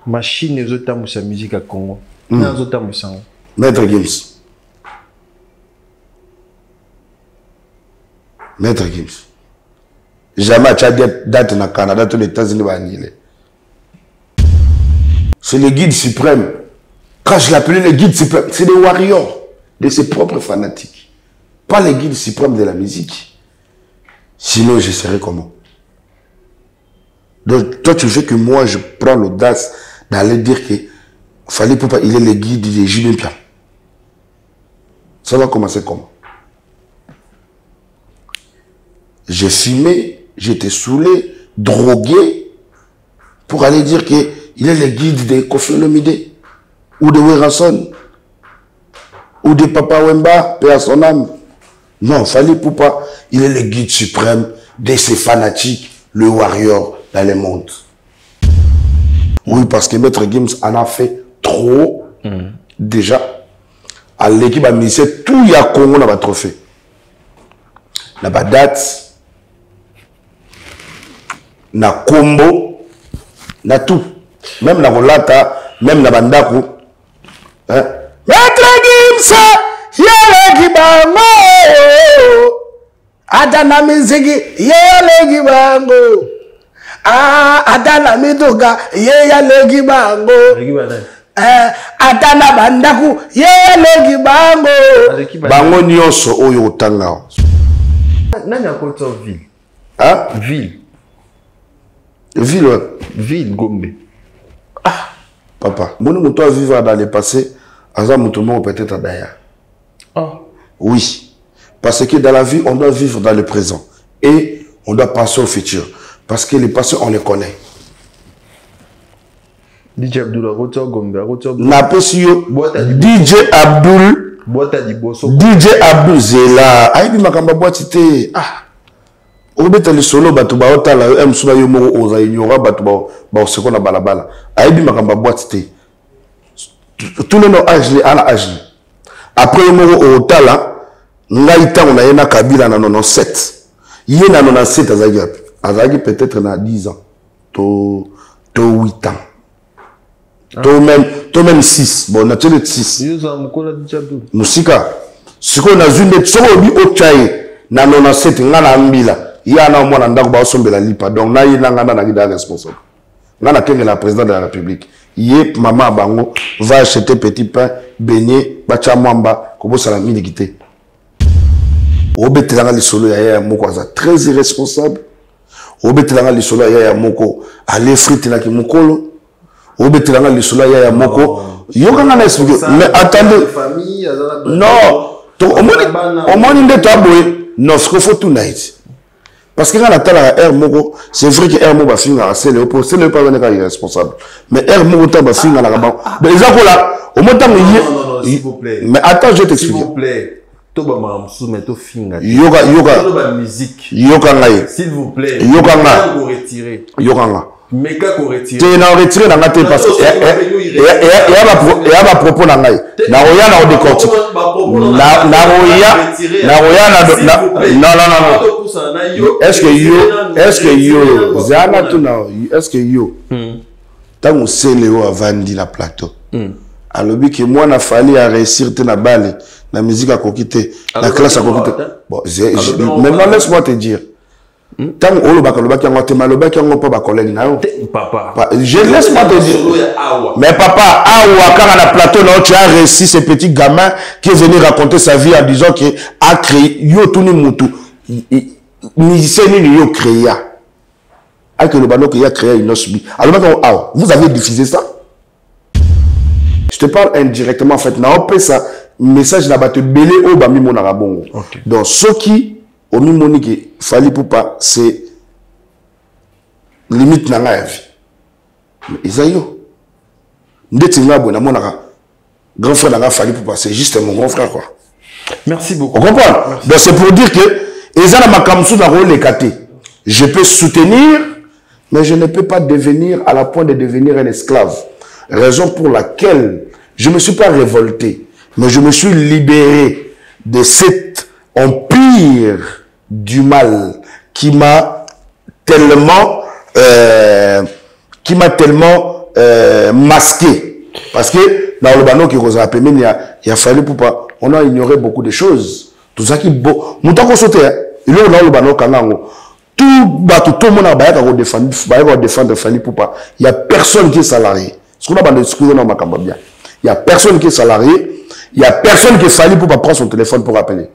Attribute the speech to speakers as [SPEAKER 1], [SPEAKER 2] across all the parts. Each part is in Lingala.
[SPEAKER 1] machine et autres sa musique à Congo. Dans autres
[SPEAKER 2] Maître Gims. Maître Gims. Jamais tu as date au Canada, tous les États-Unis. C'est le guide suprême. Quand je l'appelais le guide suprême, c'est le warrior de ses propres fanatiques. Pas le guide suprême de la musique. Sinon, je serais comment? Donc, toi, tu veux que moi, je prends l'audace d'aller dire que Fally Ipupa, il est le guide de Julien Pian. Ça va commencer comment? J'ai fumé, j'étais saoulé, drogué, pour aller dire qu'il est le guide de Koffi Olomide, ou de Werason, ou de Papa Wemba, paix à son âme. Non, Fally Ipupa, il est le guide suprême de ses fanatiques, le warrior dans le monde. Oui, parce que Maître Gims en a fait trop, déjà. À l'équipe a mis tout, il y a Congo dans le trophée. Il y a date, na combo, na tout. Même na volata, même na bandaku. Hein? Maître Gims, yele gibango. Adana mizigi, yele gibango. Ah, adana midoga, yele gibango. Adana bandaku, yele gibango. Bango nyonso oyo otanga.
[SPEAKER 1] Nani a côté ville?
[SPEAKER 2] Hein?
[SPEAKER 1] Ville.
[SPEAKER 2] Ville, ouais.
[SPEAKER 1] Ville, Gombe.
[SPEAKER 2] Ah, papa, mon nom doit vivre dans le passé, Azam Moutoumou peut-être d'ailleurs.
[SPEAKER 1] Ah.
[SPEAKER 2] Oui, parce que dans la vie, on doit vivre dans le présent et on doit passer au futur. Parce que les passés, on les connaît.
[SPEAKER 1] DJ Abdul, Gombe,
[SPEAKER 2] DJ Abdul, DJ Abdul Zela, Aïbi Makamba Boitité. Ah, au bétal solo, Batouba Otala, M. Souba Yomo, Oza, Ignora, Batouba, Baosekona Balabala, Aïbi Makamba Boitité. Tout le monde âge, à la âge. Après Yomo Otala, Ngaïta, on a yéna Kabila na 97. Yéna 97 à Zagab. À Zagab peut-être na 10 ans. To 8 ans. To même 6. Bon, on a tué 6. Moussika. Ce qu'on a vu, c'est que on a na 97, on a ambila. Il y a un mois dans le sombe la lipa. Donc, na y a responsable. On a la présidente de la République. Yé, maman Bango va acheter petit pain, beignet, bacha mwamba, comme ça la milité. Au bételanga les solo ya moko très irresponsable. Au bételanga les solo ya moko aller frites na ki mokolo. Au bételanga les solo ya moko yokanga na expliquer. Mais attendez. Non. Au moins inde to aboy. Non, ce qu'il faut tout night. Parce que quand on attend la R Mogo, c'est vrai que R Mogo va finir à c'est le pas venir irresponsable. Mais R Mogo va finir à la gamme. Mais les gens là, au moins
[SPEAKER 1] non, s'il vous plaît.
[SPEAKER 2] Mais attends, je t'explique.
[SPEAKER 1] S'il vous plaît. Toba mamsou mais to finga.
[SPEAKER 2] Yoga.
[SPEAKER 1] Toba musique.
[SPEAKER 2] Yoga ngai.
[SPEAKER 1] S'il vous plaît.
[SPEAKER 2] Yoga nga.
[SPEAKER 1] Ko retirer.
[SPEAKER 2] Yoga nga.
[SPEAKER 1] Mais ka ko retirer.
[SPEAKER 2] Tu n'as retiré dans la tête parce que et va propos dans ngai. Na oya na décortique. Na non. Est-ce que yo zana tu na est-ce que yo tant on sait Léo avandi la plateau. Alors que moi na fallu à réussir te na balle la musique à coquiter la classe à coquiter. Bon, maintenant laisse-moi te dire. Tant on le baki en te malobaki en pas ba collègue na yo.
[SPEAKER 1] Papa.
[SPEAKER 2] Je laisse-moi te dire. Mais papa, quand la plateau là tu as réussi ce petit gamin qui est venu raconter sa vie en disant que a créé yo tout ni mutu. Musicien ni yo créé. A que le ballon qui a créé une osbi. Alors vous avez diffusé ça? Je te parle indirectement en fait. Na opé ça message na batte belé au bami mon arabongo. Donc ce qui au mimoni qui Fally Ipupa c'est limite na nga vie. Mais Isayo ndeti ngabo na monaka grand frère na Fally Ipupa c'est juste mon grand frère quoi.
[SPEAKER 1] Merci beaucoup.
[SPEAKER 2] On comprend. Donc c'est pour dire que ezana makamsu na rôle écarté. Je peux soutenir mais je ne peux pas devenir à la point de devenir un esclave. Raison pour laquelle je ne me suis pas révolté, mais je me suis libéré de cet empire du mal qui m'a tellement masqué. Parce que dans le bano qui vous a appelé, il a fallu pour pas. On a ignoré beaucoup de choses. Tout ça qui est beau. Nous t'avons sauté. Il est dans le bano kangango. Tout le monde a défendre Fali pour pas. Il n'y a personne qui est salarié. Ce qu'on a discuté dans ma campagne. Il n'y a personne qui est salarié. Il n'y a personne qui est Fali pour pas prendre son téléphone pour appeler.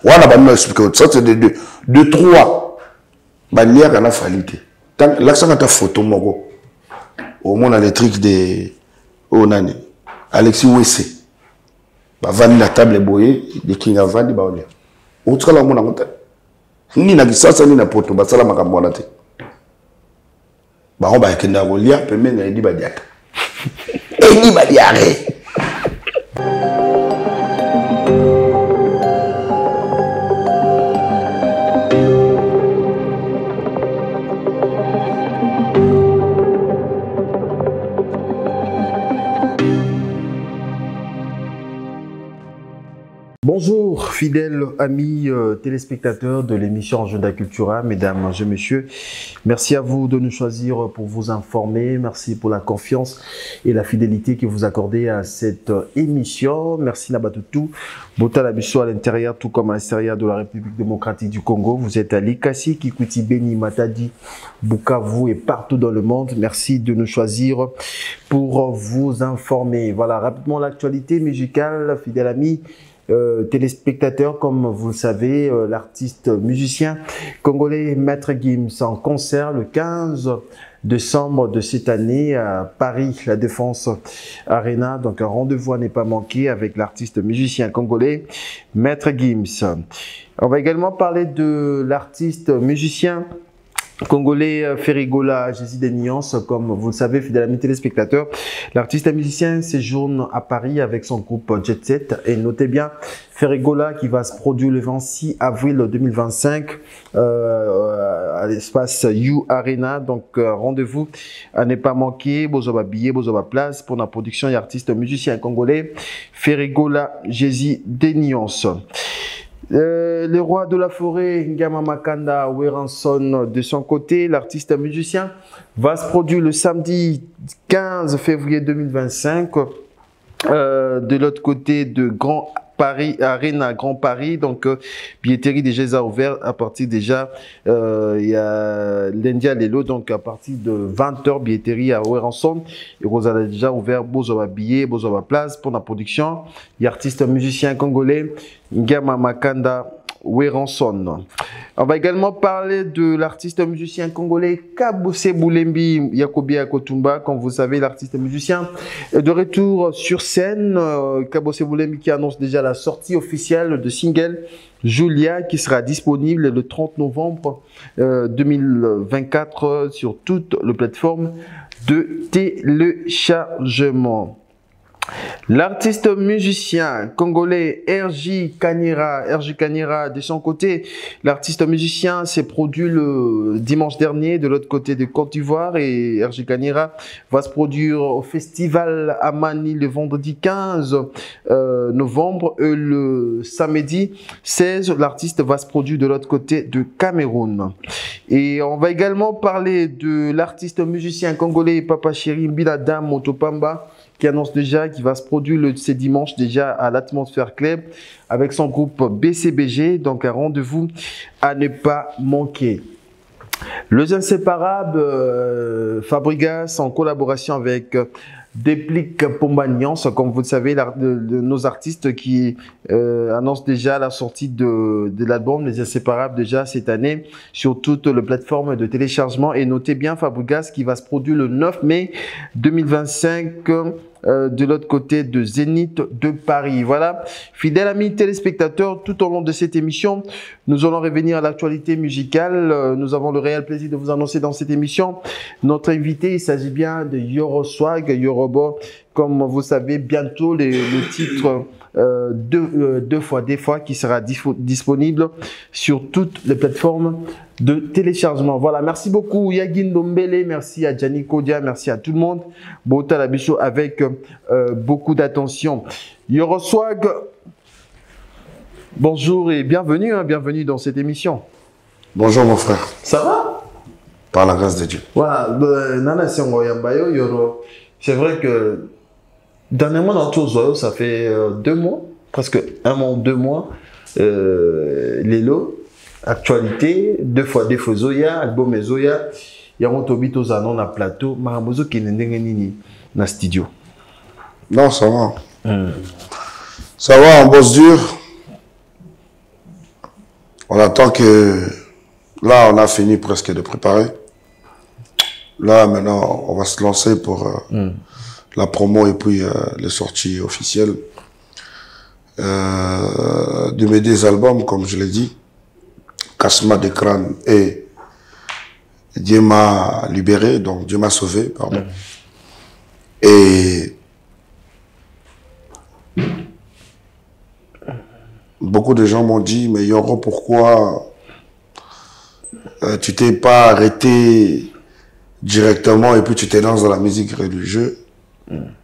[SPEAKER 2] Voilà, ça c'est de trois. Bannière qu'on a fallu. L'accent à ta photo, Mogo. Au moins, on a les trucs de. Oh, nani. Alexis Wessé. Bah, vanille la table boyée. De King of Vanille, bah, on est. Au tout cas, là, on a monté. Ni na ça, ni na poto. Bah, ça, là, ma camonate. Bah, on va y aller. Lien, peut même, il dit, bah, diak. Et ni, bah, diarrhée.
[SPEAKER 1] Bonjour, fidèles amis téléspectateurs de l'émission Agenda Cultura, mesdames et messieurs. Merci à vous de nous choisir pour vous informer. Merci pour la confiance et la fidélité que vous accordez à cette émission. Merci Nabatutu, Bota Labisso à l'intérieur, tout comme à l'extérieur de la République démocratique du Congo. Vous êtes à Likasi, Kikuti, Beni, Matadi, Bukavu et partout dans le monde. Merci de nous choisir pour vous informer. Voilà, rapidement l'actualité musicale, fidèles amis. Téléspectateurs, comme vous le savez, l'artiste musicien congolais Maître Gims en concert le 15 décembre de cette année à Paris, la Défense Arena. Donc un rendez-vous à ne pas manquer avec l'artiste musicien congolais Maître Gims. On va également parler de l'artiste musicien congolais Ferrigola Jésus des Nuances. Comme vous le savez, fidèles amis téléspectateurs, l'artiste musicien séjourne à Paris avec son groupe Jet Set. Et notez bien, Ferrigola qui va se produire le 26 avril 2025 à l'espace You Arena. Donc rendez-vous à ne pas manquer. Bozoba billet, Bozoba place pour la production et artiste musicien congolais Ferrigola Jésus des Nuances. Le roi de la forêt, Ngama Makanda Weranson, de son côté, l'artiste musicien, va se produire le samedi 15 février 2025 de l'autre côté de Grand Paris, Arena Grand Paris. Donc billetterie déjà ouvert à partir déjà il y a l'India Lelo, donc à partir de 20h billetterie à Weranson et vous avez déjà ouvert Bozoba billet, Bozoba place pour la production. Il y a artiste musicien congolais Ngama Makanda Weranson. On va également parler de l'artiste musicien congolais Kabose Boulembi Yakobi Akotumba. Comme vous savez, l'artiste musicien est de retour sur scène. Kabose Boulembi qui annonce déjà la sortie officielle de single Julia qui sera disponible le 30 novembre 2024 sur toutes les plateformes de téléchargement. L'artiste musicien congolais RJ Kanyera, de son côté, l'artiste musicien s'est produit le dimanche dernier de l'autre côté de Côte d'Ivoire et RJ Kanyera va se produire au festival Amani le vendredi 15 novembre et le samedi 16, l'artiste va se produire de l'autre côté de Cameroun. Et on va également parler de l'artiste musicien congolais Papa Chéri Mbilada Motopamba qui annonce déjà qu'il va se produire ce dimanche déjà à l'Atmosphère Club avec son groupe BCBG. Donc un rendez-vous à ne pas manquer. Les Inséparables, Fabregas en collaboration avec Déplique Pombagniance, comme vous le savez, nos artistes qui annoncent déjà la sortie de l'album Les Inséparables déjà cette année sur toutes les plateformes de téléchargement. Et notez bien Fabregas qui va se produire le 9 mai 2025 de l'autre côté de Zénith de Paris. Voilà, fidèles amis téléspectateurs, tout au long de cette émission, nous allons revenir à l'actualité musicale. Nous avons le réel plaisir de vous annoncer dans cette émission notre invité. Il s'agit bien de Yoro Swag, Yorobo. Comme vous savez, bientôt le titre deux fois qui sera disponible sur toutes les plateformes de téléchargement. Voilà, merci beaucoup Yagin Dombele, merci à Gianni Kodia, merci à tout le monde. Bota Labicho avec beaucoup d'attention. Yoro Swag, bonjour et bienvenue, bienvenue dans cette émission.
[SPEAKER 2] Bonjour mon frère.
[SPEAKER 1] Ça va?
[SPEAKER 2] par la grâce de Dieu.
[SPEAKER 1] C'est vrai que dernièrement dans tous ça fait 2 mois, presque 1 mois ou 2 mois, Lelo, actualité, 2 fois des fois Zoya, album Zoya, il y a un tobito zanon na plateau, marabozo qui n'est nini na studio.
[SPEAKER 2] Non, ça va. Ça va, on bosse dur. On attend que... Là, on a fini presque de préparer. Là, maintenant, on va se lancer pour la promo et puis les sorties officielles de mes 2 albums, comme je l'ai dit. Kasma de Crâne et Dieu m'a libéré, donc Dieu m'a sauvé, pardon. Et beaucoup de gens m'ont dit, mais Yoro, pourquoi tu t'es pas arrêté directement et puis tu te lances dans la musique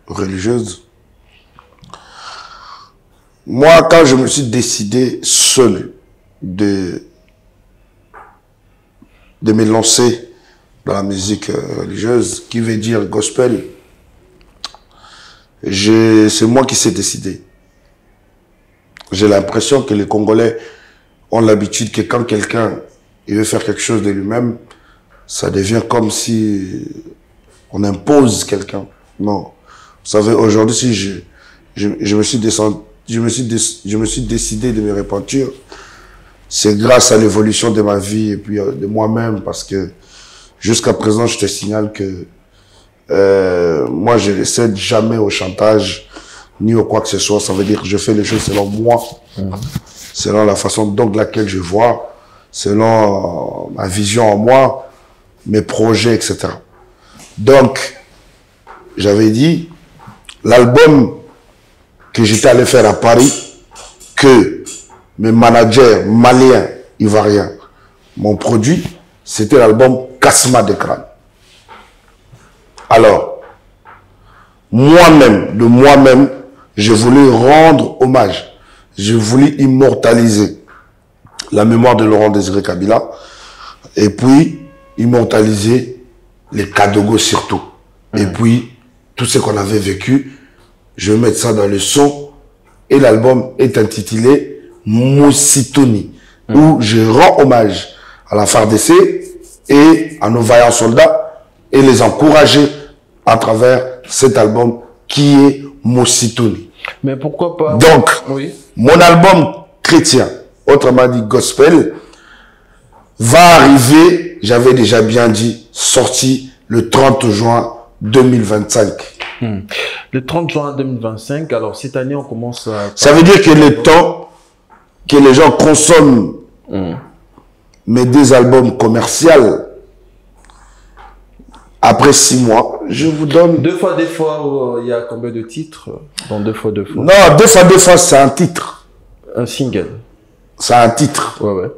[SPEAKER 2] religieuse. Moi, quand je me suis décidé seul de me lancer dans la musique religieuse, qui veut dire gospel, c'est moi qui s'est décidé. J'ai l'impression que les Congolais ont l'habitude que quand quelqu'un il veut faire quelque chose de lui-même, ça devient comme si on impose quelqu'un. Non. Vous savez, aujourd'hui, si je me suis décidé de me repentir, c'est grâce à l'évolution de ma vie et puis de moi-même, parce que jusqu'à présent, je te signale que moi, je ne cède jamais au chantage, ni au quoi que ce soit. Ça veut dire que je fais les choses selon moi, selon la façon dont laquelle je vois, selon ma vision en moi, mes projets, etc. Donc, j'avais dit, l'album que j'étais allé faire à Paris, que mes managers maliens, ivoiriens, m'ont produit, c'était l'album Kasma de Crâne. Alors, moi-même, je voulais rendre hommage, je voulais immortaliser la mémoire de Laurent Désiré Kabila, et puis immortaliser les Kadogo surtout. Et puis, tout ce qu'on avait vécu, je vais mettre ça dans le son, et l'album est intitulé Moussitoni, où je rends hommage à la FARDC et à nos vaillants soldats, et les encourager à travers cet album qui est Moussitoni.
[SPEAKER 1] Mais pourquoi pas?
[SPEAKER 2] Donc, mon album chrétien, autrement dit gospel, va arriver, j'avais déjà bien dit, sorti le 30 juin 2025.
[SPEAKER 1] Le 30 juin 2025, alors cette année on commence à...
[SPEAKER 2] Ça veut dire que le temps que les gens consomment mes 2 albums commerciaux, après 6 mois, je vous donne...
[SPEAKER 1] 2 fois, il y a combien de titres dans 2 fois?
[SPEAKER 2] Non, 2 fois, c'est un titre.
[SPEAKER 1] Un single.
[SPEAKER 2] C'est un titre.
[SPEAKER 1] Ouais.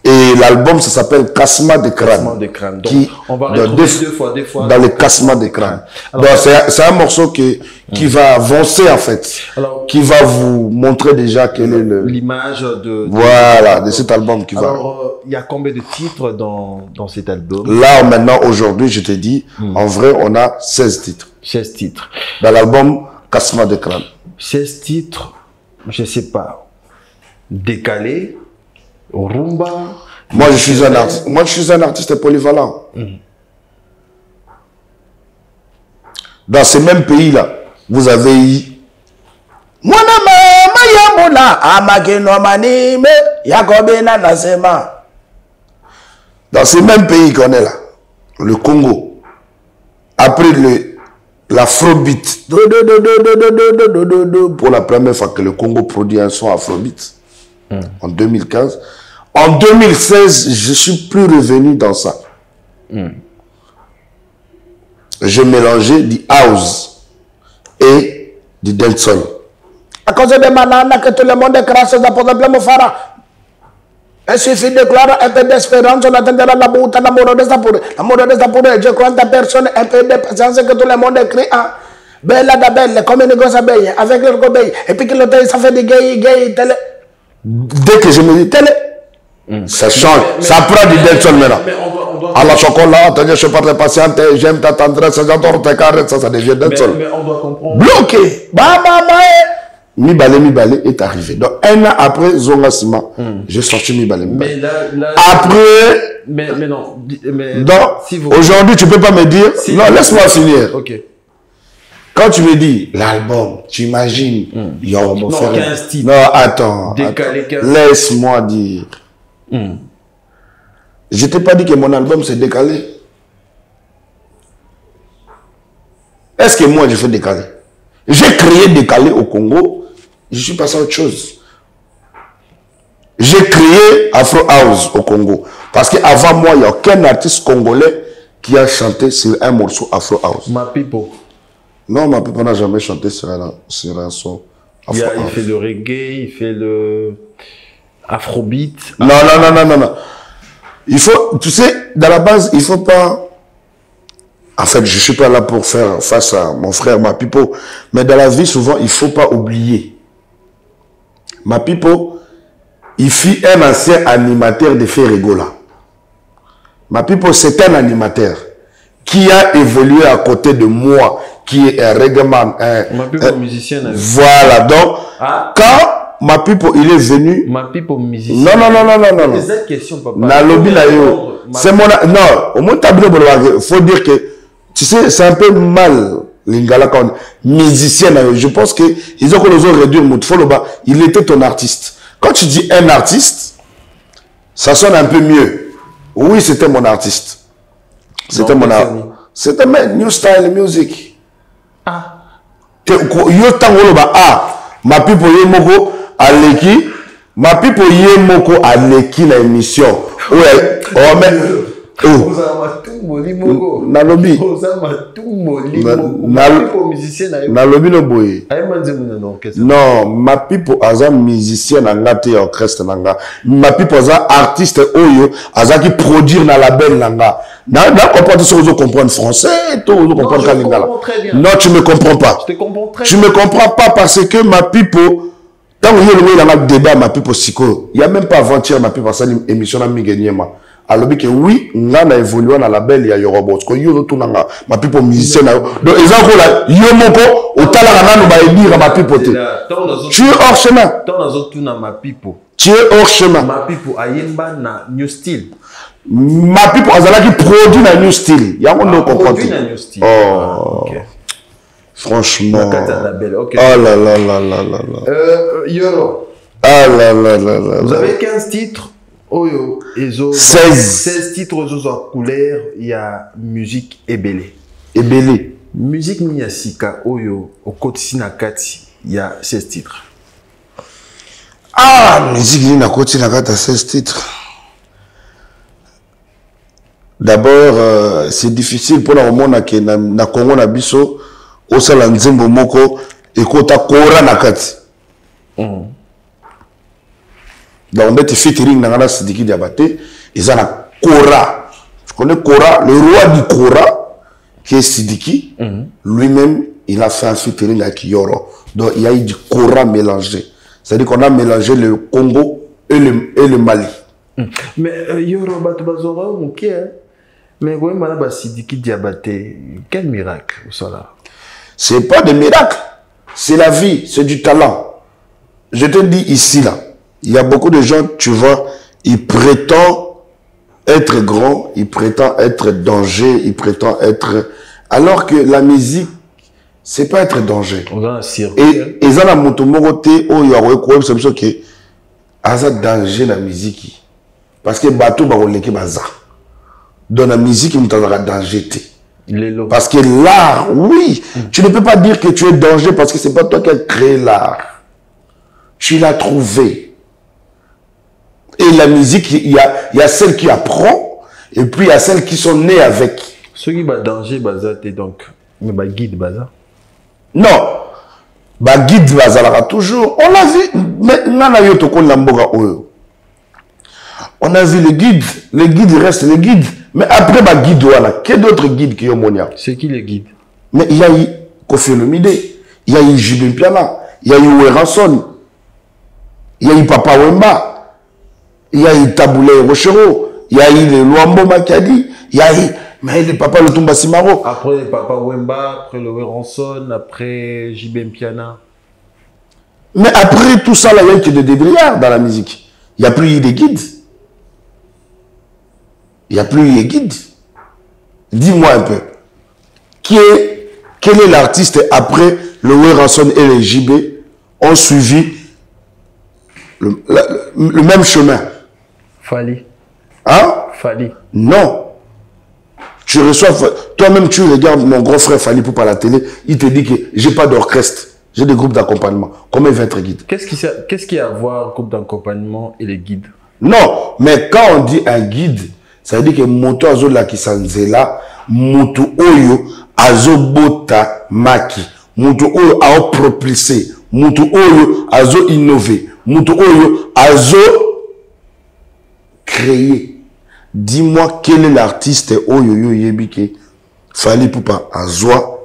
[SPEAKER 2] Et l'album, ça s'appelle Kasma de Crâne.
[SPEAKER 1] Kasma de Crâne. Donc,
[SPEAKER 2] qui,
[SPEAKER 1] on va retrouver 2 fois.
[SPEAKER 2] Dans le Kasma de Crâne. Donc, c'est un morceau qui va avancer, en fait. Alors, qui va vous montrer déjà quel est
[SPEAKER 1] l'image
[SPEAKER 2] de cet album qui va.
[SPEAKER 1] Alors, il y a combien de titres dans cet album?
[SPEAKER 2] Là, maintenant, aujourd'hui, je te dis, en vrai, on a 16 titres.
[SPEAKER 1] 16 titres.
[SPEAKER 2] Dans l'album Kasma de Crâne.
[SPEAKER 1] 16 titres, je ne sais pas. Décalé, rumba.
[SPEAKER 2] Moi, je suis un artiste polyvalent. Dans ces mêmes pays-là, vous avez eu dans ces mêmes pays qu'on est là, le Congo, après l'afrobeat, pour la première fois que le Congo produit un son afrobeat, en 2015. En 2016, je suis plus revenu dans ça. Je mélangeais du house et du dancehall. À cause de Manana, que tout le monde est crassé, ça pose un problème au Phara. Il suffit de croire un peu d'espérance, on attendra la bouta, l'amour de Zapouré. L'amour de Zapouré, je crois ta personne, un peu de patience, que tout le monde est créé. Bella da belle, comme une gosse abeille, avec leur gobeille. Et puis que l'hôtel, ça fait des gays, télé. Dès que je me dis télé, ça change, ça prend du dancehall maintenant.
[SPEAKER 1] Mais on
[SPEAKER 2] À la chocolat, je parle patiente, j'aime ta tendresse, j'adore tes caresses, ça devient d'un seul.
[SPEAKER 1] Mais on doit comprendre.
[SPEAKER 2] Bloqué. Mi-balé est arrivé. Donc, un an après Zonga Sima, j'ai sorti Mi-balé.
[SPEAKER 1] Mais là,
[SPEAKER 2] après.
[SPEAKER 1] Mais non.
[SPEAKER 2] Donc, si aujourd'hui, tu ne peux pas me dire. Si non, laisse-moi finir.
[SPEAKER 1] Ok.
[SPEAKER 2] Quand tu me dis l'album, tu imagines.
[SPEAKER 1] Non, 15 titres.
[SPEAKER 2] Non, attends.
[SPEAKER 1] Décalé 15.
[SPEAKER 2] Laisse-moi dire. Je t'ai pas dit que mon album s'est décalé. Est-ce que moi, je fais décaler? J'ai créé décalé au Congo. Je suis passé à autre chose. J'ai créé Afro House au Congo. Parce qu'avant moi, il n'y a aucun artiste congolais qui a chanté sur un morceau Afro House.
[SPEAKER 1] Mapipo.
[SPEAKER 2] Non, Mapipo n'a jamais chanté sur un son Afro House.
[SPEAKER 1] Il fait le reggae, il fait le Afrobeat.
[SPEAKER 2] Non. Il faut, tu sais, dans la base, il ne faut pas... En fait, je ne suis pas là pour faire face à mon frère Mapipo. Mais dans la vie, souvent, il ne faut pas oublier. Mapipo, il fut un ancien animateur de Ferregola. Mapipo, c'est un animateur qui a évolué à côté de moi, qui est un reggaeman.
[SPEAKER 1] Mapipo musicien.
[SPEAKER 2] Voilà, donc, quand Mapipo, il est venu...
[SPEAKER 1] Mapipo musicien.
[SPEAKER 2] Non.
[SPEAKER 1] C'est cette question, papa.
[SPEAKER 2] C'est mon... Non, au moins, il faut dire que, tu sais, c'est un peu mal, Lingala, quand musicien, je pense qu'ils ont réduit Moutfoloba, il était ton artiste. Quand tu dis un artiste, ça sonne un peu mieux. Oui, c'était mon artiste. C'était mon artiste. C'était New Style Music. Mapipo Yemoko Aleki. Mapipo Yemoko Aleki la émission. Ouais. Oh, mais. Nalobi. Nalobi no boy. Non, Mapipo aza musicien nanga te orchestre nanga. Mapipo aza artiste oyo aza qui produire na label nanga. Na comprendre ce que vous comprenez français, tout vous comprendre lingala. Non, tu me comprends pas.
[SPEAKER 1] Je te comprends très
[SPEAKER 2] bien. Tu me comprends pas parce que Mapipo tant que il y a un débat Mapipo siko, il y a même pas avant-hier Mapipo ça une émission na Migeniema. Alors que oui, on a évolué dans la belle, il y a Yorobos. Parce que yo tout nanga, ma pipo musicien. Donc ils ont là, yo moko, au talana nous va dire ma pipo te. Tu es hors chemin. Tu es hors chemin.
[SPEAKER 1] Ma pipo ayemba na new style.
[SPEAKER 2] Ma pipo azala qui produit na new style. Ya on ne comprend pas. Oh. Franchement. Oh là là là là là.
[SPEAKER 1] Yoro.
[SPEAKER 2] Ah là là là là.
[SPEAKER 1] Vous avez 15 titres. Oyo,
[SPEAKER 2] 16
[SPEAKER 1] titres aux couleurs, il y a musique ebele.
[SPEAKER 2] Ebele.
[SPEAKER 1] Musique Miyasika, Oyo, au Kotsi Nakati, il y a 16 titres.
[SPEAKER 2] Ah, musique Nakoti Nakati a 16 titres. D'abord, c'est difficile pour le monde qui na Congo na biso, au Salanzembo Moko, et Kota Kora Nakati. Donc, on est featuring dans la Sidiki Diabaté, ils ont la Kora. Tu connais Kora, le roi du Kora, qui est Sidiki, lui-même, il a fait un featuring avec Yoro. Donc, il y a eu du Kora mélangé. C'est-à-dire qu'on a mélangé le Congo et le Mali.
[SPEAKER 1] Mais Yoro Batubazora, ok. Mais oui, Malaba Sidiki Diabaté, quel miracle, ça?
[SPEAKER 2] C'est pas de miracle. C'est la vie, c'est du talent. Je te dis ici, là. Il y a beaucoup de gens, tu vois, ils prétendent être grands, ils prétendent être danger, ils prétendent être... Alors que la musique, c'est pas être danger. Et ils ont la motomoroté, oh, il y a un c'est ça que ça danger la musique. Parce que bateau, bah, on l'est baza. Dans la musique, il y a danger. Parce que l'art, oui, tu ne peux pas dire que tu es danger parce que c'est pas toi qui as créé l'art. Tu l'as trouvé. Et la musique, il y a celle qui apprend, et puis il y a celles qui sont nées avec.
[SPEAKER 1] Ceux qui ont danger, donc, mais guide, baza.
[SPEAKER 2] Non, guide, baza, toujours. On l'a vu, on a vu le guide reste le guide. Mais après, guide, voilà, quel d'autres guides qui ont monia?
[SPEAKER 1] C'est qui les guides?
[SPEAKER 2] Mais il y a eu Kofi Olomide, il y a eu Jubin Piana, il y a eu Weranson, il y a eu Papa Wemba. Il y a eu Taboulé Rochero, il y a eu le Luambo Makadi, Il y a mais le papa le Tumba Simaro.
[SPEAKER 1] Après le papa Wemba, après le Ranson, après JB Mpiana.
[SPEAKER 2] Mais après tout ça, là, il y a que des débrouillards dans la musique. Il n'y a plus de guides. Il n'y a plus de guides. Dis-moi un peu. Quel est l'artiste après le Ranson et le JB ont suivi le même chemin?
[SPEAKER 1] Fali.
[SPEAKER 2] Hein?
[SPEAKER 1] Fali.
[SPEAKER 2] Non. Tu reçois, toi-même tu regardes mon grand frère Fali Poupa à la télé, il te dit que j'ai pas d'orchestre, j'ai des groupes d'accompagnement. Comment il va être guide?
[SPEAKER 1] Qu'est-ce qu'il y a à voir groupe d'accompagnement et les guides?
[SPEAKER 2] Non, mais quand on dit un guide, ça veut dire que moto azo la kisanzela, moto oyo azo bota maki, moto oyo a propulsé, moto oyo azo innové, moto oyo azo créé. Dis-moi quel est l'artiste oyo yebike Fali Poupa azoa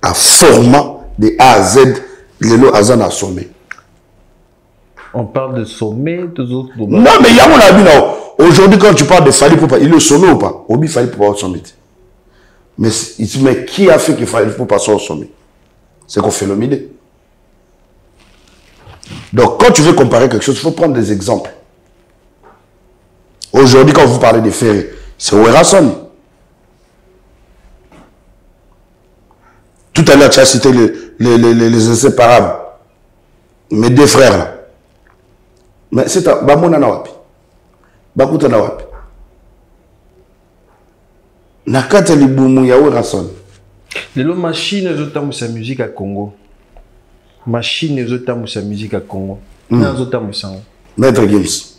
[SPEAKER 2] a format de A à Z lelo azana sommet.
[SPEAKER 1] On parle de sommet, deux autres.
[SPEAKER 2] Non mais il y a mon avis là. Aujourd'hui quand tu parles de Fali Poupa, il est au sommet ou pas? Obi Fali Poupa au sommet. Mais qui a fait que Fali Poupa soit au sommet? C'est qu'on fait l'omidé. Donc quand tu veux comparer quelque chose, il faut prendre des exemples. Aujourd'hui, quand vous parlez de Ferré, c'est Werason. Tout à l'heure, tu as cité les inséparables. Mes deux frères là. Mais c'est un... Bamona Nawapi. Bakuta Nawapi. Nakata Libumu ya Werason.
[SPEAKER 1] Les machines ont sa musique à Congo. Machines ont sa musique à Congo.
[SPEAKER 2] Maître Gims.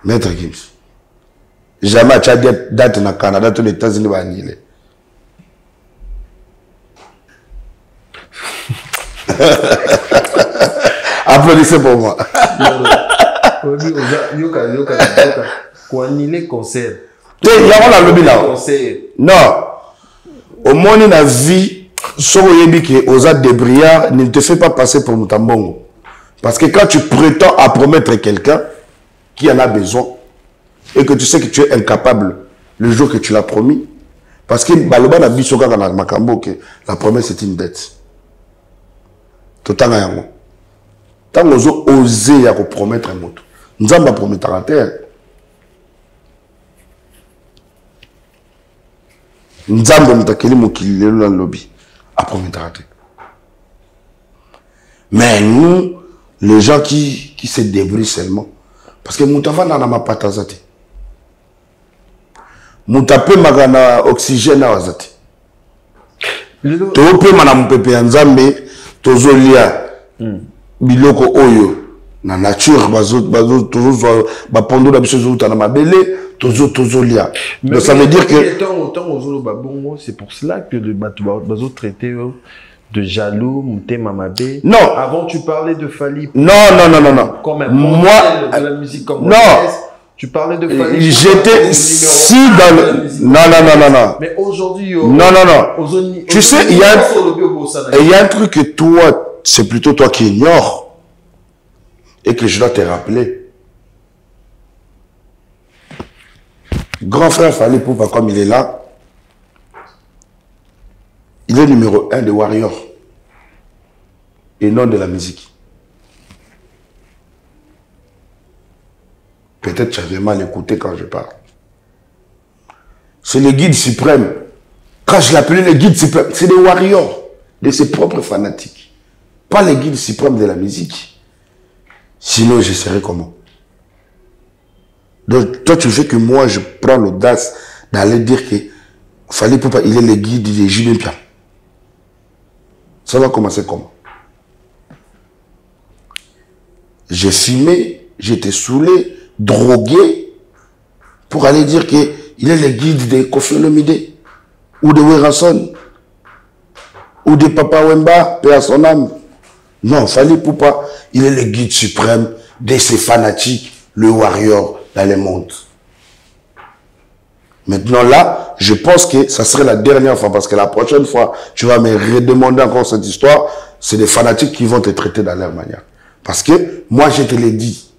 [SPEAKER 2] Maître Gims. Jamais tu as date dans le Canada, tous les États-Unis vont annuler. Applaudissez pour moi.
[SPEAKER 1] Pour annuler concert.
[SPEAKER 2] Non. Au moins, dans la vie, si vous êtes débrouillard, ne te fais pas passer pour Moutambongo. Parce que quand tu prétends à promettre quelqu'un qui en a besoin, et que tu sais que tu es incapable le jour que tu l'as promis, parce que Baloba n'a vu que la promesse est une dette. Tout le temps, tant que vous osez promettre un mot, nous avons promettre à terre. Nous avons promis dans le lobby à promettre à terre. Mais nous, les gens qui se débrouillent seulement, parce que Moutafa n'a pas tazate. Moutape magana oxygène à wazate. Tope mana mpepe nzambe tozolia biloko oyo na nature tozo ba pondo na biso na mabele tozolia. Donc ça veut dire que
[SPEAKER 1] c'est pour cela que le bazo traité de jaloux, Mouté Mamabé.
[SPEAKER 2] Non.
[SPEAKER 1] Avant, tu parlais de Fali.
[SPEAKER 2] Non.
[SPEAKER 1] Comme un
[SPEAKER 2] moi,
[SPEAKER 1] de la musique comme
[SPEAKER 2] non.
[SPEAKER 1] Tu parlais de Fali.
[SPEAKER 2] J'étais si dans le... Non.
[SPEAKER 1] Mais aujourd'hui,
[SPEAKER 2] non. Tu sais, il y a un truc que toi, c'est plutôt toi qui ignores et que je dois te rappeler. Grand frère Fali Poupa, comme il est là, il est numéro 1 des Warriors et non de la musique. Peut-être que tu avais mal écouté quand je parle. C'est le guide suprême. Quand je l'appelais le guide suprême, c'est les Warriors de ses propres fanatiques. Pas le guide suprême de la musique. Sinon, je serais comment? Donc, toi, tu veux que moi, je prends l'audace d'aller dire que Fali Poupa, il est le guide de JB Mpiana. Ça va commencer comment? J'ai fumé, j'étais saoulé, drogué, pour aller dire qu'il est le guide de Kofi Olomide, ou de Werason, ou de Papa Wemba, paix à son âme. Non, Fali Poupa, il est le guide suprême de ces fanatiques, le warrior dans le monde. Maintenant là, je pense que ça serait la dernière fois, parce que la prochaine fois, tu vas me redemander encore cette histoire, c'est des fanatiques qui vont te traiter dans leur manière. Parce que moi, je te l'ai dit.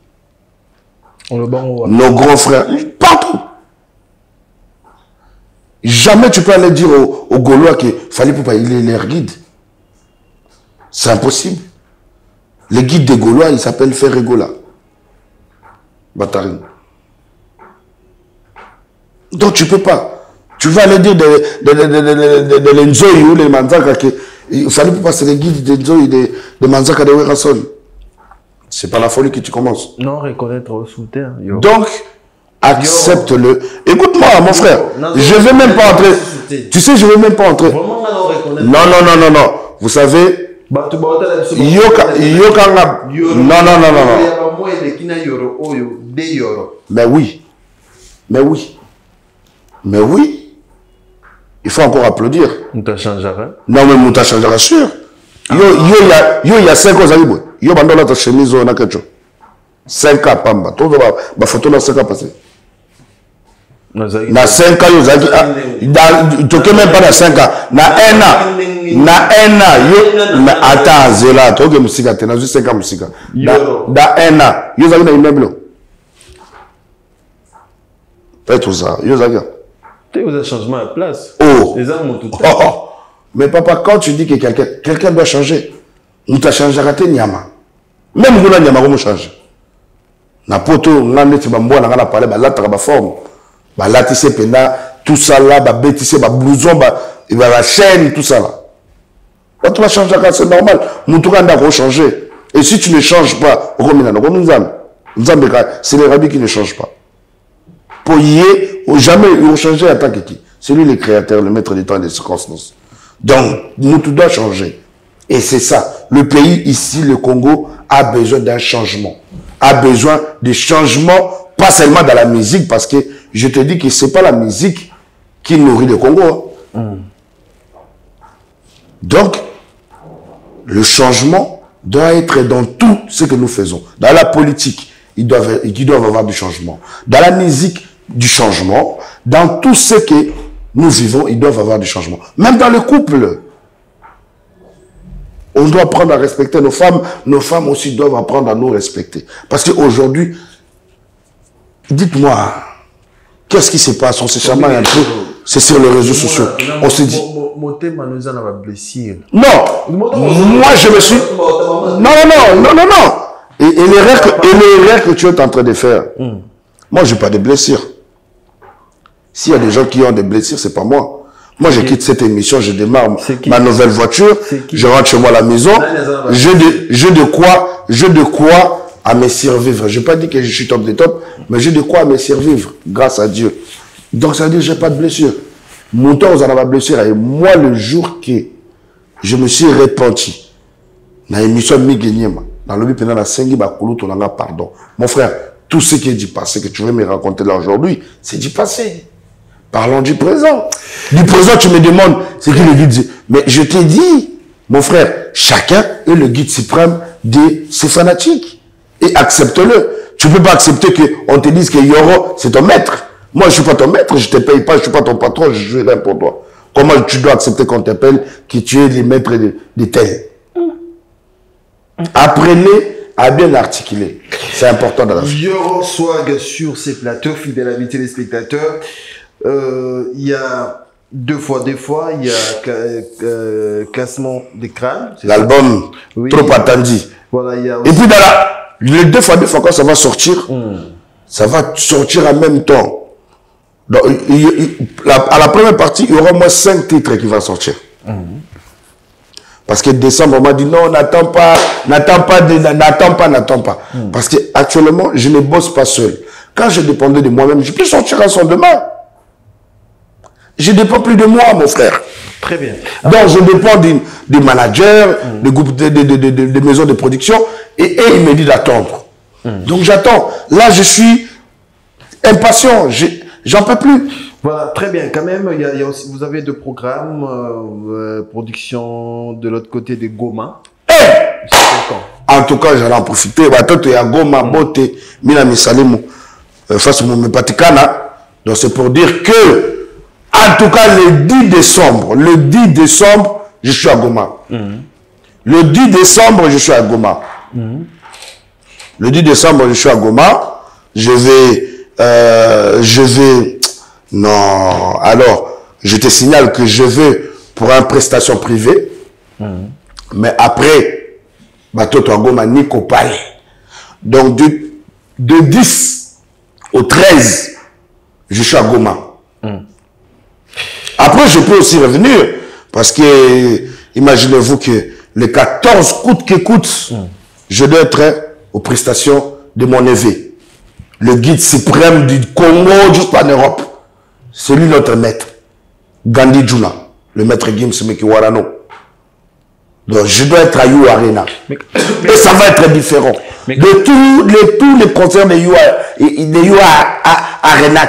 [SPEAKER 2] nos grands frères, partout. Jamais tu peux aller dire aux Gaulois qu'il fallait pas il est leur guide. C'est impossible. Le guide des Gaulois, il s'appelle Ferregola. Batarine. Donc tu peux pas. Tu vas aller dire de l'Enzoï ou les Manzaka qu'il fallait pas passer les guides de l'Enzoï de Manzaka de Werason. C'est pas la folie que tu commences.
[SPEAKER 1] Non, reconnaître au soutien.
[SPEAKER 2] Donc, accepte-le. Écoute-moi, mon frère. Je ne vais même pas entrer. Tu sais, je ne vais même pas entrer. Non. Vous savez, Mais oui. Il faut encore applaudir.
[SPEAKER 1] Mouta changera.
[SPEAKER 2] Non, mais Mouta changera sûr. Il y a 5 ans, yo bandola ta chemise na kecho 5 ans pamba to ba photo na 5 ans passé na 5 ans yo zaki toke même pas na 5 ans na 1 an yo na ata zela toke musika te na 5 ans musika da 1 an yo zaki na immeuble peut-être ça yo zaki
[SPEAKER 1] tu as changement à place
[SPEAKER 2] les hommes tout mais papa quand tu dis que quelqu'un doit changer nous t'a changé raté nyama même nous nyama comment changer na poto ngane ti bambo na parler ba lata ba forme ba latissé penda tout ça là ba bétissé ba blouson ba la chaîne tout ça là quand tu vas changer c'est normal nous tout kanda ko changer et si tu ne changes pas c'est les rabbis qui ne changent pas pour jamais ils vont changer à tant que qui c'est lui le créateur le maître du temps et des circonstances donc nous tout doit changer. Et c'est ça. Le pays ici, le Congo, a besoin d'un changement. A besoin de changement, pas seulement dans la musique, parce que je te dis que ce n'est pas la musique qui nourrit le Congo. Donc, le changement doit être dans tout ce que nous faisons. Dans la politique, ils doivent avoir du changement. Dans la musique, du changement. Dans tout ce que nous vivons, ils doivent avoir du changement. Même dans le couple. On doit apprendre à respecter nos femmes aussi doivent apprendre à nous respecter. Parce qu'aujourd'hui, dites-moi, qu'est-ce qui se passe? On se chamaille un peu, c'est sur les réseaux sociaux. On se dit... Non, moi je me suis... Non. Et l'erreur que tu es en train de faire, moi je n'ai pas de blessures. S'il y a des gens qui ont des blessures, c'est pas moi. Moi, je quitte cette émission, je démarre ma nouvelle voiture, je rentre chez moi à la maison, j'ai de quoi à me survivre. Je n'ai pas dit que je suis top des tops, mais j'ai de quoi à me survivre, grâce à Dieu. Donc, ça veut dire que je n'ai pas de blessure. Mon temps, vous en avez blessure. Et moi, le jour que je me suis repenti, dans l'émission Miguenyema, dans le but, pardon. Mon frère, tout ce qui est du passé, que tu veux me raconter là aujourd'hui, c'est du passé. Parlons du présent. Du présent, tu me demandes, c'est qui le guide? Mais je t'ai dit, mon frère, chacun est le guide suprême de ses fanatiques. Et accepte-le. Tu ne peux pas accepter qu'on te dise que Yoro, c'est ton maître. Moi, je ne suis pas ton maître, je ne te paye pas, je ne suis pas ton patron, je ne suis rien pour toi. Comment tu dois accepter qu'on t'appelle que tu es le maître de tel? Apprenez à bien articuler. C'est important dans la vie.
[SPEAKER 1] Yoro Swag sur ces plateaux, fidèles amis téléspectateurs. Il y a deux fois, il y a Classement des crânes.
[SPEAKER 2] L'album trop attendu.
[SPEAKER 1] Voilà, il y a aussi...
[SPEAKER 2] Et puis les deux fois quand ça va sortir, ça va sortir en même temps. Donc, à la première partie, il y aura au moins 5 titres qui vont sortir. Parce que décembre, on m'a dit non, n'attends pas. Parce que actuellement, je ne bosse pas seul. Quand je dépendais de moi-même, je peux sortir un son demain. Je ne dépends plus de moi, mon frère.
[SPEAKER 1] Très bien.
[SPEAKER 2] Donc, je dépends des managers, des groupes, des maisons de production, et ils me disent d'attendre. Donc, j'attends. Là, je suis impatient. J'en peux plus.
[SPEAKER 1] Voilà, très bien. Quand même, il y a aussi, vous avez deux programmes, production de l'autre côté de Goma.
[SPEAKER 2] En tout cas, j'allais en profiter. Il y a Goma, Bote, Minami Salemo, face au Patikana. Donc, c'est pour dire que en tout cas, le 10 décembre, je suis à Goma. Le 10 décembre, je suis à Goma. Le 10 décembre, je suis à Goma. je vais, non, alors, je te signale que je vais pour une prestation privée, mais après, Batoto Agoma Nico Palais. Donc, de 10 au 13, je suis à Goma. Après, je peux aussi revenir, parce que, imaginez-vous que les 14 coûte que coûte, je dois être aux prestations de mon évêque. Le guide suprême du Congo jusqu'en Europe. C'est lui notre maître. Gandhi Djuna, le maître Gims Mekiwarano. Donc je dois être à You Arena. Et ça va être différent. De tous les concerts de You Arena.